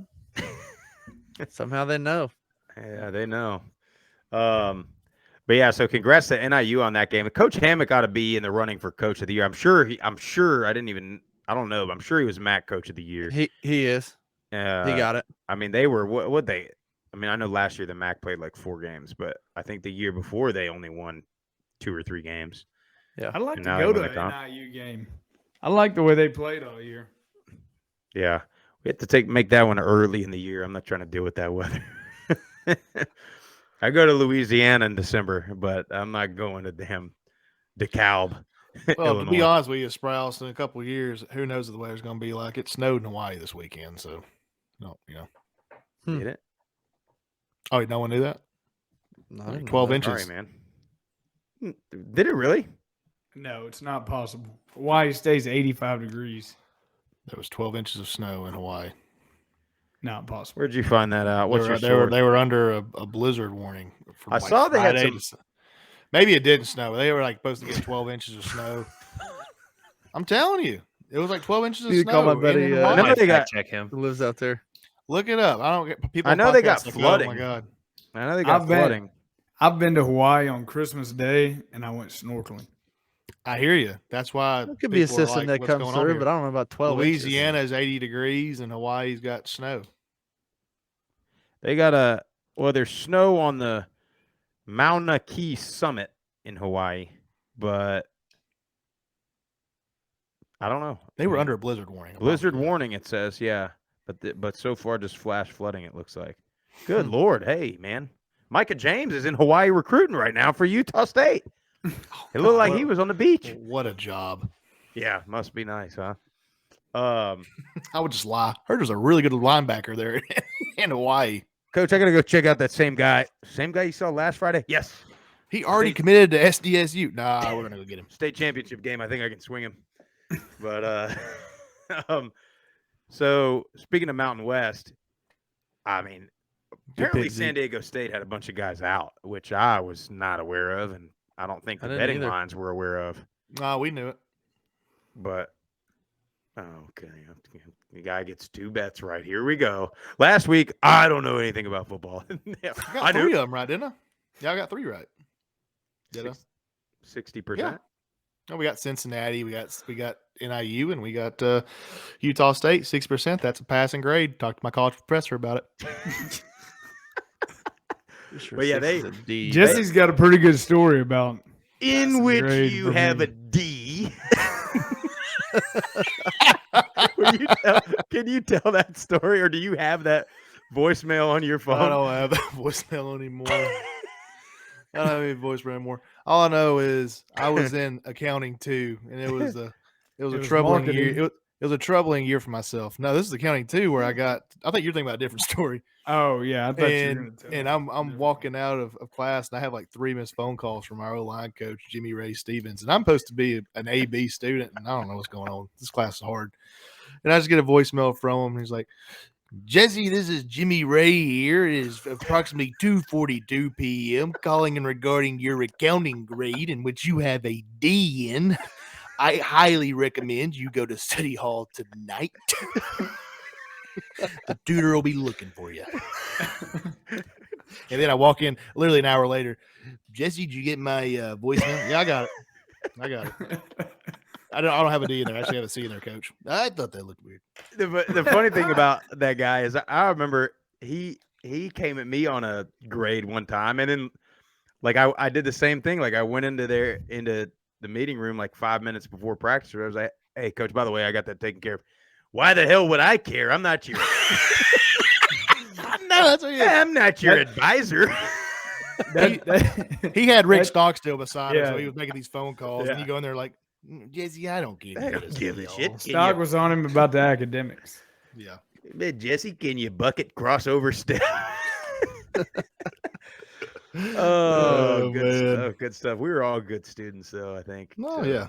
Somehow they know. Yeah, they know. But yeah, so congrats to NIU on that game. Coach Hammock ought to be in the running for Coach of the Year. I'm sure I don't know, but I'm sure he was MAC Coach of the Year. He is. He got it. I mean, they were what they. I mean, I know last year the MAC played like 4 games, but I think the year before they only won 2 or 3 games. I'd like And to now they go win to the comp. an NIU game. I like the way they played all year. Yeah, we have to make that one early in the year. I'm not trying to deal with that weather. I go to Louisiana in December, but I'm not going to damn DeKalb. Well, to be Illinois. honest with you, Sprouse, in a couple of years, who knows what the weather's going to be like? It snowed in Hawaii this weekend, so no, Did it? Oh, no one knew that. I didn't know 12 that. inches. Sorry, man. Did it really? No, it's not possible. Hawaii stays 85 degrees. There was 12 inches of snow in Hawaii. Not possible. Where'd you find that out? What's your They were source? they were under a blizzard warning. From I saw they had Friday some- maybe it didn't snow. They were like supposed to get 12 inches of snow. I'm telling you, it was like 12 inches of You snow. call my buddy, in I Hawaii. know Might they got- fact check him. Who lives out there? Look it up. I don't get people. I on know they got podcasts like, flooding. Oh my god! I know they got I've been- flooding. I've been to Hawaii on Christmas Day and I went snorkeling. I hear you. That's why There could be a people are system like, that "What's comes going on through, here?" but I don't know about 12 Louisiana inches. is 80 degrees and Hawaii's got snow. They got there's snow on the Mauna Kea summit in Hawaii, but I don't know. They were under a blizzard warning. blizzard warning. It says, yeah, but so far just flash flooding. It looks like. Good Lord, hey man, Micah James is in Hawaii recruiting right now for Utah State. It looked like he was on the beach. What a job! Yeah, must be nice, huh? I would just lie. Heard there's a really good linebacker there in Hawaii. Coach, I gotta go check out that same guy. Same guy you saw last Friday? Yes. He already committed to SDSU. Nah, we're gonna go get him. State championship game. I think I can swing him. But so speaking of Mountain West, I mean, apparently pick, Zeke. San Diego State had a bunch of guys out, which I was not aware of, and I don't think I the didn't betting either. lines were aware of. Nah, we knew it. But okay, the guy gets 2 bets right. Here we go. Last week, I don't know anything about football. Yeah, I got I 3 knew of them right, didn't I? Yeah, I got 3 right. Did I? 60%. Yeah. No, we got Cincinnati, we got NIU, and we got Utah State 6%. That's a passing grade. Talked to my college professor about it. Sure But yeah, 6 they- is a D. Jesse's got a pretty good story about In That's which great you for have me. a D. Can you tell that story, or do you have that voicemail on your I phone? don't have that voicemail anymore. I don't have any voicemail anymore. All I know is I was in accounting too, and it was a It was troubling year. marketing. It was a troubling year for myself. No, this is accounting too, where I think you're thinking about a different story. Oh yeah, I thought you were gonna And tell and me I'm different. walking out of class, and I have like 3 missed phone calls from our O-line coach, Jimmy Ray Stevens, and I'm supposed to be an AB student, and I don't know what's going on. This class is hard. And I just get a voicemail from him. He's like, Jesse, this is Jimmy Ray here. It is approximately 2:42 p.m. calling in regarding your accounting grade in which you have a D in. I highly recommend you go to City Hall tonight. The tutor will be looking for you. And then I walk in literally an hour later. Jesse, did you get my voicemail? Yeah, I got it. I don't have a D in there. I actually have a C in there, Coach. I thought that looked weird. The funny thing about that guy is I remember he came at me on a grade one time, and then like I did the same thing. Like I went into the meeting room like 5 minutes before practice. I was like, "Hey, Coach, by the way, I got that taken care of." Why the hell would I care? I'm not your. No, that's what I'm not your advisor. He had Rick Stockstill beside him, Yeah. so he was making these phone calls, and you go in there like, Jesse, I don't care. I don't give a shit. Stock was on him about the academics. Yeah. Hey, Jesse, can you bucket crossover step? Good man. stuff. Good stuff. We were all good students, though, I think. Oh, So- yeah.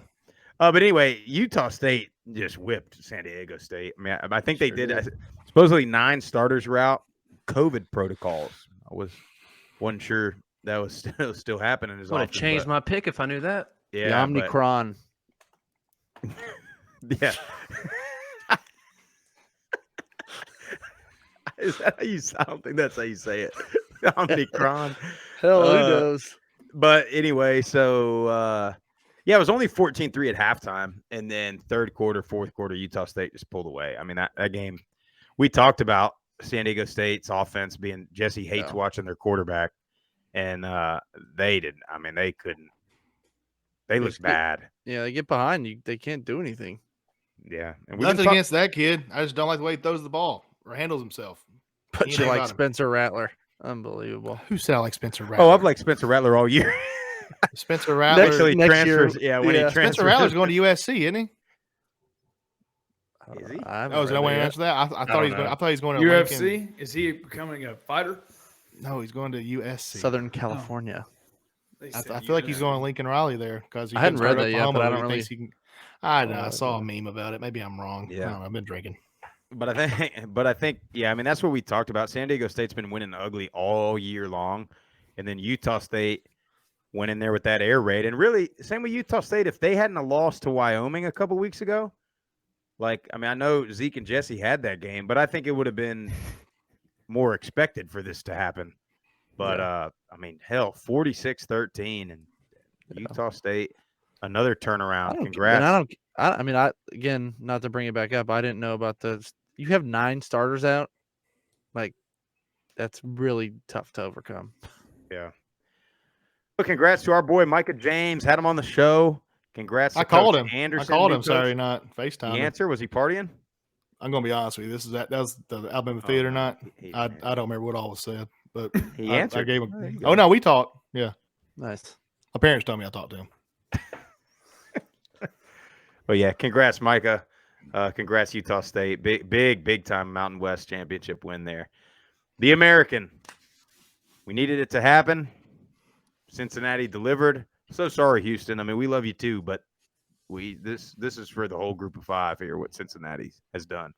But anyway, Utah State just whipped San Diego State. I mean, I think they Sure did. Supposedly 9 starters were out. COVID protocols. Wasn't sure that was still happening. Would have changed my pick if I knew that. Yeah, the Omnicron. Yeah. Is that how you? I don't think that's how you say it. Omnicron. Hell, who knows? But anyway, so yeah, it was only 14-3 at halftime, and then third quarter, fourth quarter, Utah State just pulled away. I mean, that game, we talked about San Diego State's offense being Jesse hates watching their quarterback, and they didn't. I mean, they couldn't. They looked bad. Yeah, they get behind you. They can't do anything. Yeah, and Nothing against that kid. I just don't like the way he throws the ball or handles himself. But Ain't you nothing like about him. Spencer Rattler. Unbelievable. Who said I like Spencer Rattler? Oh, I've liked Spencer Rattler all year. Spencer Rattler. Until he next year, transfers. Yeah, when he transfers. Spencer Rattler's going to USC, isn't he? Is he? Oh, is that way to answer that? I thought he's going. I thought he's going to UFC? Lincoln. Is he becoming a fighter? No, he's going to USC. Southern California. I feel like he's going to Lincoln Riley there because he I hadn't couldn't read start that yet, Oklahoma, but I he don't thinks he can. I know. I saw a meme about it. Maybe I'm wrong. Yeah. I don't know, I've been drinking. But I think, yeah, I mean, that's what we talked about. San Diego State's been winning ugly all year long. And then Utah State went in there with that air raid. And really, same with Utah State. If they hadn't lost to Wyoming a couple weeks ago, like, I mean, I know Zeke and Jesse had that game, but I think it would have been more expected for this to happen. But, I mean, hell, 46-13 and Utah State, another turnaround. Congrats. And again, not to bring it back up, I didn't know about you have 9 starters out. Like, that's really tough to overcome. Yeah. Well, congrats to our boy Micah James. Had him on the show. Congrats. I to called Coach him. Anderson, I called new him coach. Saturday night. FaceTime. The answer, was he partying? I'm going to be honest with you. That was the Alabama Theater night. I don't remember what all was said, but He I answered. gave There him. you go. Oh no, we talked. Yeah, Nice. my parents told me I talked to him. But yeah, congrats, Micah. Congrats, Utah State. Big time Mountain West championship win there. The American. We needed it to happen. Cincinnati delivered. So sorry, Houston. I mean, we love you too, but this is for the whole group of 5 here, what Cincinnati has done.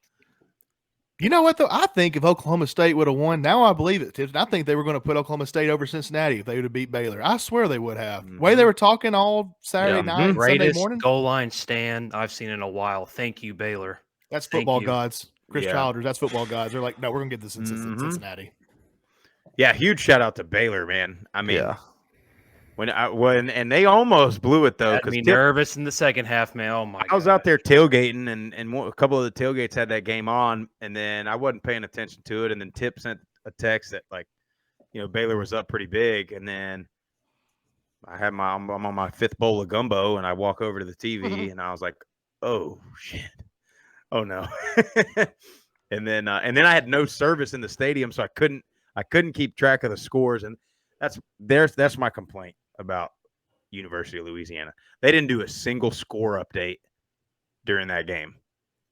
You know what though? I think if Oklahoma State would have won, now I believe it. Tips. I think they were going to put Oklahoma State over Cincinnati if they would have beat Baylor. I swear they would have. The way they were talking all Saturday night, and Sunday Greatest morning. goal line stand I've seen in a while. Thank you, Baylor. That's Thank football you. gods. Chris Yeah. Childers. That's football gods. They're like, no, we're going to get this in Cincinnati. Yeah, huge shout out to Baylor, man. I mean, Yeah. and they almost blew it though. Had me nervous in the second half, man. Oh my! I was out there tailgating, and a couple of the tailgates had that game on, and then I wasn't paying attention to it, and then Tip sent a text that Baylor was up pretty big, and then I'm on my 5th bowl of gumbo, and I walk over to the TV, and I was like, oh shit, oh no, and then I had no service in the stadium, so I couldn't keep track of the scores, and that's my complaint about University of Louisiana. They didn't do a single score update during that game.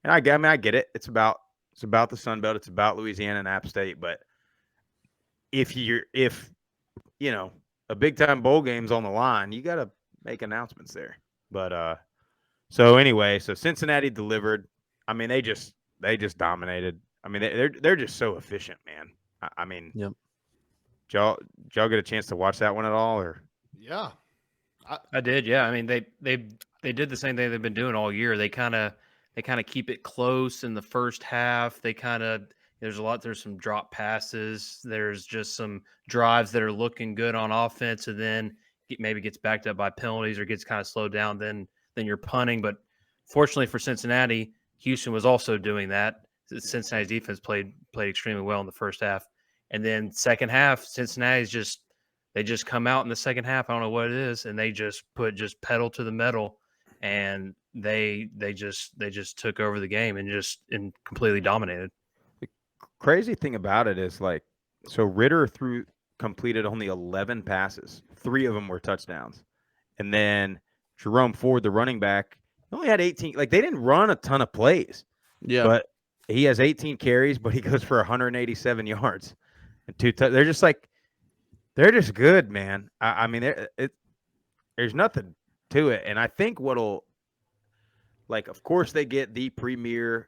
And I get it. It's about the Sun Belt. It's about Louisiana and App State. But if a big time bowl game's on the line, you got to make announcements there. But so Cincinnati delivered. I mean, they just dominated. I mean, they're just so efficient, man. I mean, Yep. did y'all get a chance to watch that one at all, or? Yeah. I did, yeah. I mean, they did the same thing they've been doing all year. They kind of keep it close in the first half. There's some drop passes. There's just some drives that are looking good on offense, and then it maybe gets backed up by penalties or gets kind of slowed down. Then you're punting. But fortunately for Cincinnati, Houston was also doing that. Cincinnati's defense played extremely well in the first half, and then second half, Cincinnati's they just come out in the second half. I don't know what it is, and they just put pedal to the metal, and they just took over the game and completely dominated. Crazy thing about it is, like, so Ritter completed only 11 passes. 3 of them were touchdowns. And then Jerome Ford, the running back, only had 18. Like, they didn't run a ton of plays. Yeah. But he has 18 carries, but he goes for 187 yards and 2 they're just good, man. I mean, there's nothing to it. And I think of course they get the premier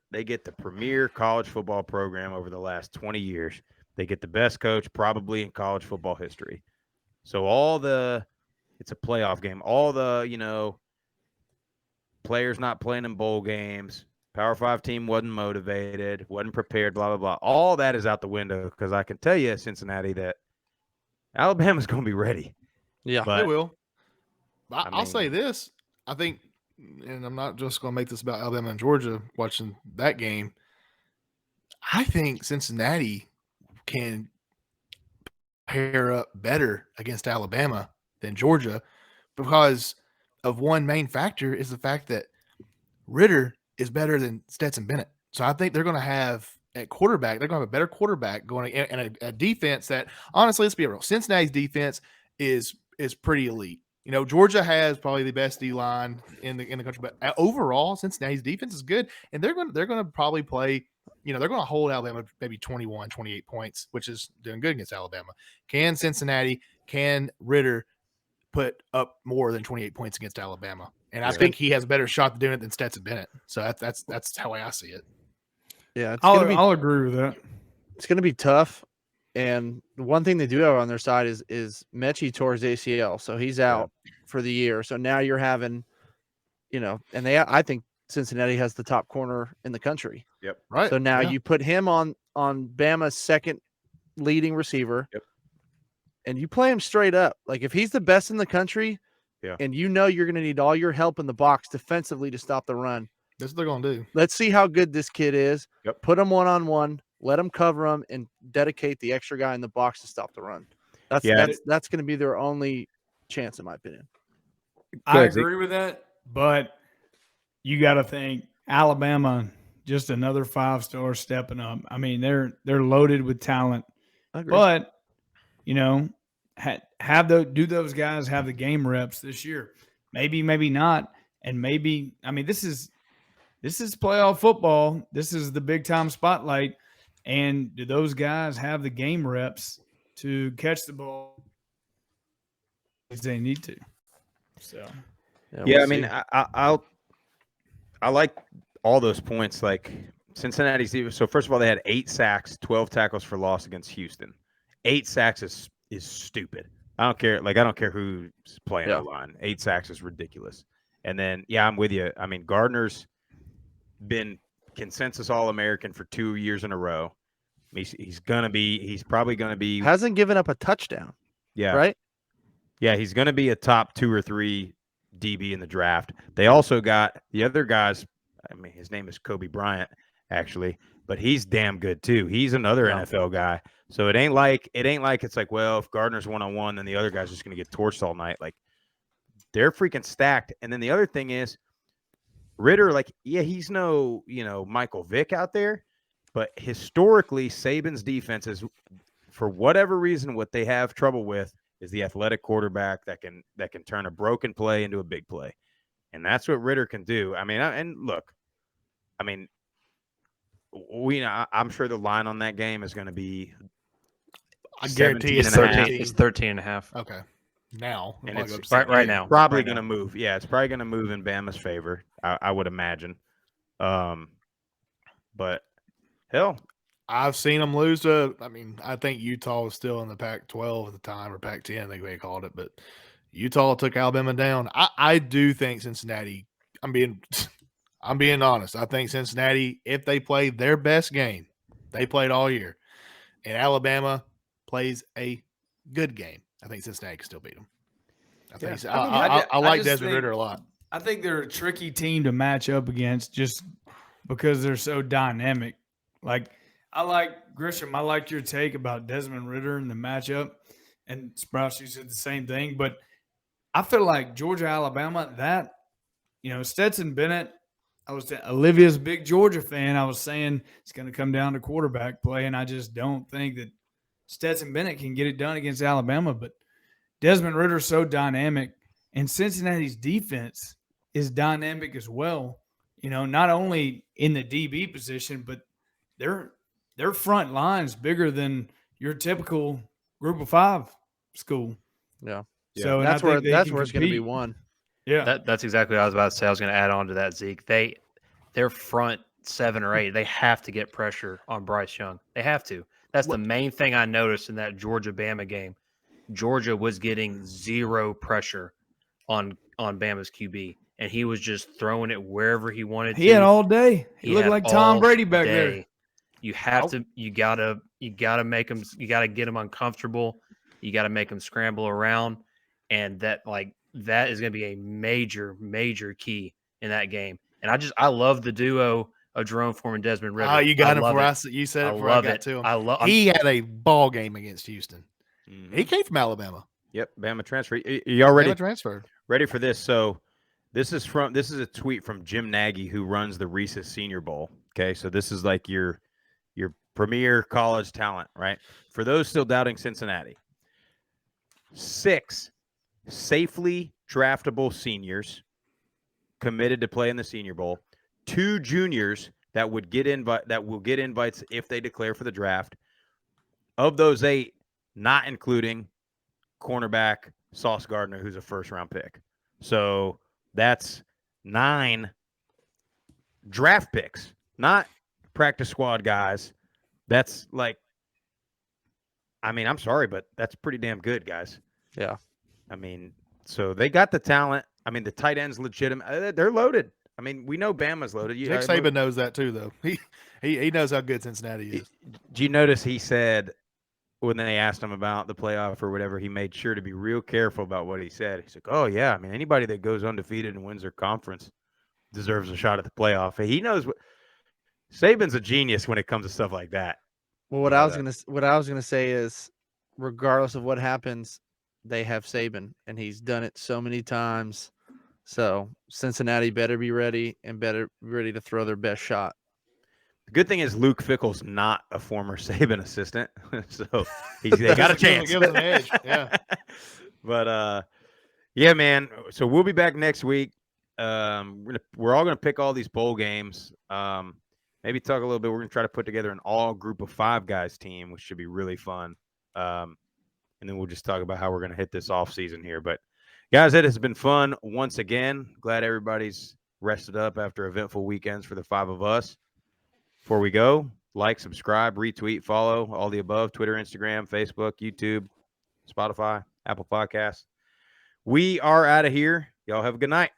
college football program over the last 20 years. They get the best coach probably in college football history. So it's a playoff game. All the, players not playing in bowl games, Power 5 team wasn't motivated, wasn't prepared, blah, blah, blah. All that is out the window because I can tell you, Cincinnati, that Alabama's going to be ready. Yeah. But, They will. I'll mean, say this. I think, and I'm not just going to make this about Alabama and Georgia watching that game. I think Cincinnati can pair up better against Alabama than Georgia because of one main factor is the fact that Ritter is better than Stetson Bennett. So I think they're going to have at quarterback, they're going to have a better quarterback going and a defense that, honestly, let's be real. Cincinnati's defense is pretty elite. Georgia has probably the best D line in the country, but overall, Cincinnati's defense is good, and they're going to probably play. They're going to hold Alabama maybe 21, 28 points, which is doing good against Alabama. Can Ritter put up more than 28 points against Alabama? And I think he has a better shot to doing it than Stetson Bennett. So that's how I see it. Yeah. I'll agree with that. It's going to be tough. And the one thing they do have on their side is Mechie tore his ACL, so he's out for the year. So now you're having, and I think Cincinnati has the top corner in the country. Yep. Right. So now you put him on Bama's second leading receiver. Yep. And you play him straight up. Like if he's the best in the country, and you're going to need all your help in the box defensively to stop the run. That's what they're going to do. Let's see how good this kid is. Yep. Put him one-on-one. Let them cover him and dedicate the extra guy in the box to stop the run. That's going to be their only chance, in my opinion. I agree with that, but you got to think Alabama, just another 5-star stepping up. I mean, they're loaded with talent, but do those guys have the game reps this year? Maybe not, and maybe. I mean, this is playoff football. This is the big time spotlight. And do those guys have the game reps to catch the ball if they need to? So, I mean, I like all those points. Like Cincinnati's. So first of all, they had 8 sacks, 12 tackles for loss against Houston. 8 sacks is stupid. I don't care. Like I don't care who's playing the line. 8 sacks is ridiculous. And then I'm with you. I mean, Gardner's been consensus All-American for 2 years in a row. He's probably gonna be hasn't given up a touchdown. Yeah. Right? Yeah, he's gonna be a top 2 or 3 DB in the draft. They also got the other guys. I mean, his name is Kobe Bryant, actually, but he's damn good too. He's another NFL guy. So it ain't like it's like, well, if Gardner's one-on-one, then the other guy's just gonna get torched all night. Like they're freaking stacked. And then the other thing is Ritter, he's no, Michael Vick out there, but historically Saban's defense is, for whatever reason, what they have trouble with is the athletic quarterback that can turn a broken play into a big play. And that's what Ritter can do. I mean, I'm sure the line on that game is going to be, I guarantee it's 13. It's 13.5. Okay. Now, and it's right now. Probably going to move. Yeah, it's probably going to move in Bama's favor. I would imagine. But hell, I've seen them lose to. I mean, I think Utah was still in the Pac-12 at the time, or Pac-10, I think they called it. But Utah took Alabama down. I do think Cincinnati. I'm being honest. I think Cincinnati, if they play their best game, they played all year, and Alabama plays a good game, I think Cincinnati can still beat them. I like just Desmond think- Ridder a lot. I think they're a tricky team to match up against just because they're so dynamic. Like, I like Grisham. I like your take about Desmond Ridder and the matchup. And Sprouse, you said the same thing. But I feel like Georgia, Alabama, Stetson Bennett, Olivia's a big Georgia fan. I was saying it's going to come down to quarterback play, and I just don't think that Stetson Bennett can get it done against Alabama. But Desmond Ridder's so dynamic, and Cincinnati's defense is dynamic as well. Not only in the DB position, but their front line's bigger than your typical Group of 5 school. Yeah. So That's where it's going to be compete. won. Yeah. That's exactly what I was about to say. I was going to add on to that, Zeke. Their front 7 or 8, they have to get pressure on Bryce Young. They have to. That's the main thing I noticed in that Georgia-Bama game. Georgia was getting 0 pressure on Bama's QB, and he was just throwing it wherever he wanted to. He had all day. He looked had like Tom all Brady back day. there. You have to. You gotta make him. You gotta get him uncomfortable. You gotta make him scramble around, and that is going to be a major key in that game. And I love the duo of Jerome Ford and Desmond Ridder. Oh, you got him love before it. you said it I before I love got it. to him. I love. He had a ball game against Houston. Mhm. He came from Alabama. Yep, Bama transfer. Y'all ready? Bama transferred. Ready for this? So this is a tweet from Jim Nagy, who runs the Reese's Senior Bowl. Okay, so this is like your premier college talent, right? For those still doubting Cincinnati, 6 safely draftable seniors committed to play in the Senior Bowl, 2 juniors that will get invites if they declare for the draft. Of those 8, not including cornerback Sauce Gardner, who's a first-round pick. So that's 9 draft picks, not practice squad guys. That's like, I mean, I'm sorry, but that's pretty damn good, guys. Yeah. I mean, so they got the talent. I mean, the tight end's legitimate. They're loaded. I mean, we know Bama's loaded. Nick Saban knows that too, though. He knows how good Cincinnati is. Do you notice he said when they asked him about the playoff or whatever, he made sure to be real careful about what he said. He's like, "Oh yeah, I mean, anybody that goes undefeated and wins their conference deserves a shot at the playoff." He knows what Saban's a genius when it comes to stuff like that. Well, what I was gonna say is, regardless of what happens, they have Saban, and he's done it so many times. So Cincinnati better be ready and better be ready to throw their best shot. The good thing is Luke Fickle's not a former Saban assistant, so they got a chance. Give them an edge. Yeah. But yeah, man. So we'll be back next week. We're all gonna pick all these bowl games. Maybe talk a little bit. We're gonna try to put together an all group of 5 guys team, which should be really fun. And then we'll just talk about how we're gonna hit this off season here. But guys, it has been fun once again. Glad everybody's rested up after eventful weekends for the 5 of us. Before we go, like, subscribe, retweet, follow, all the above: Twitter, Instagram, Facebook, YouTube, Spotify, Apple Podcasts. We are out of here. Y'all have a good night.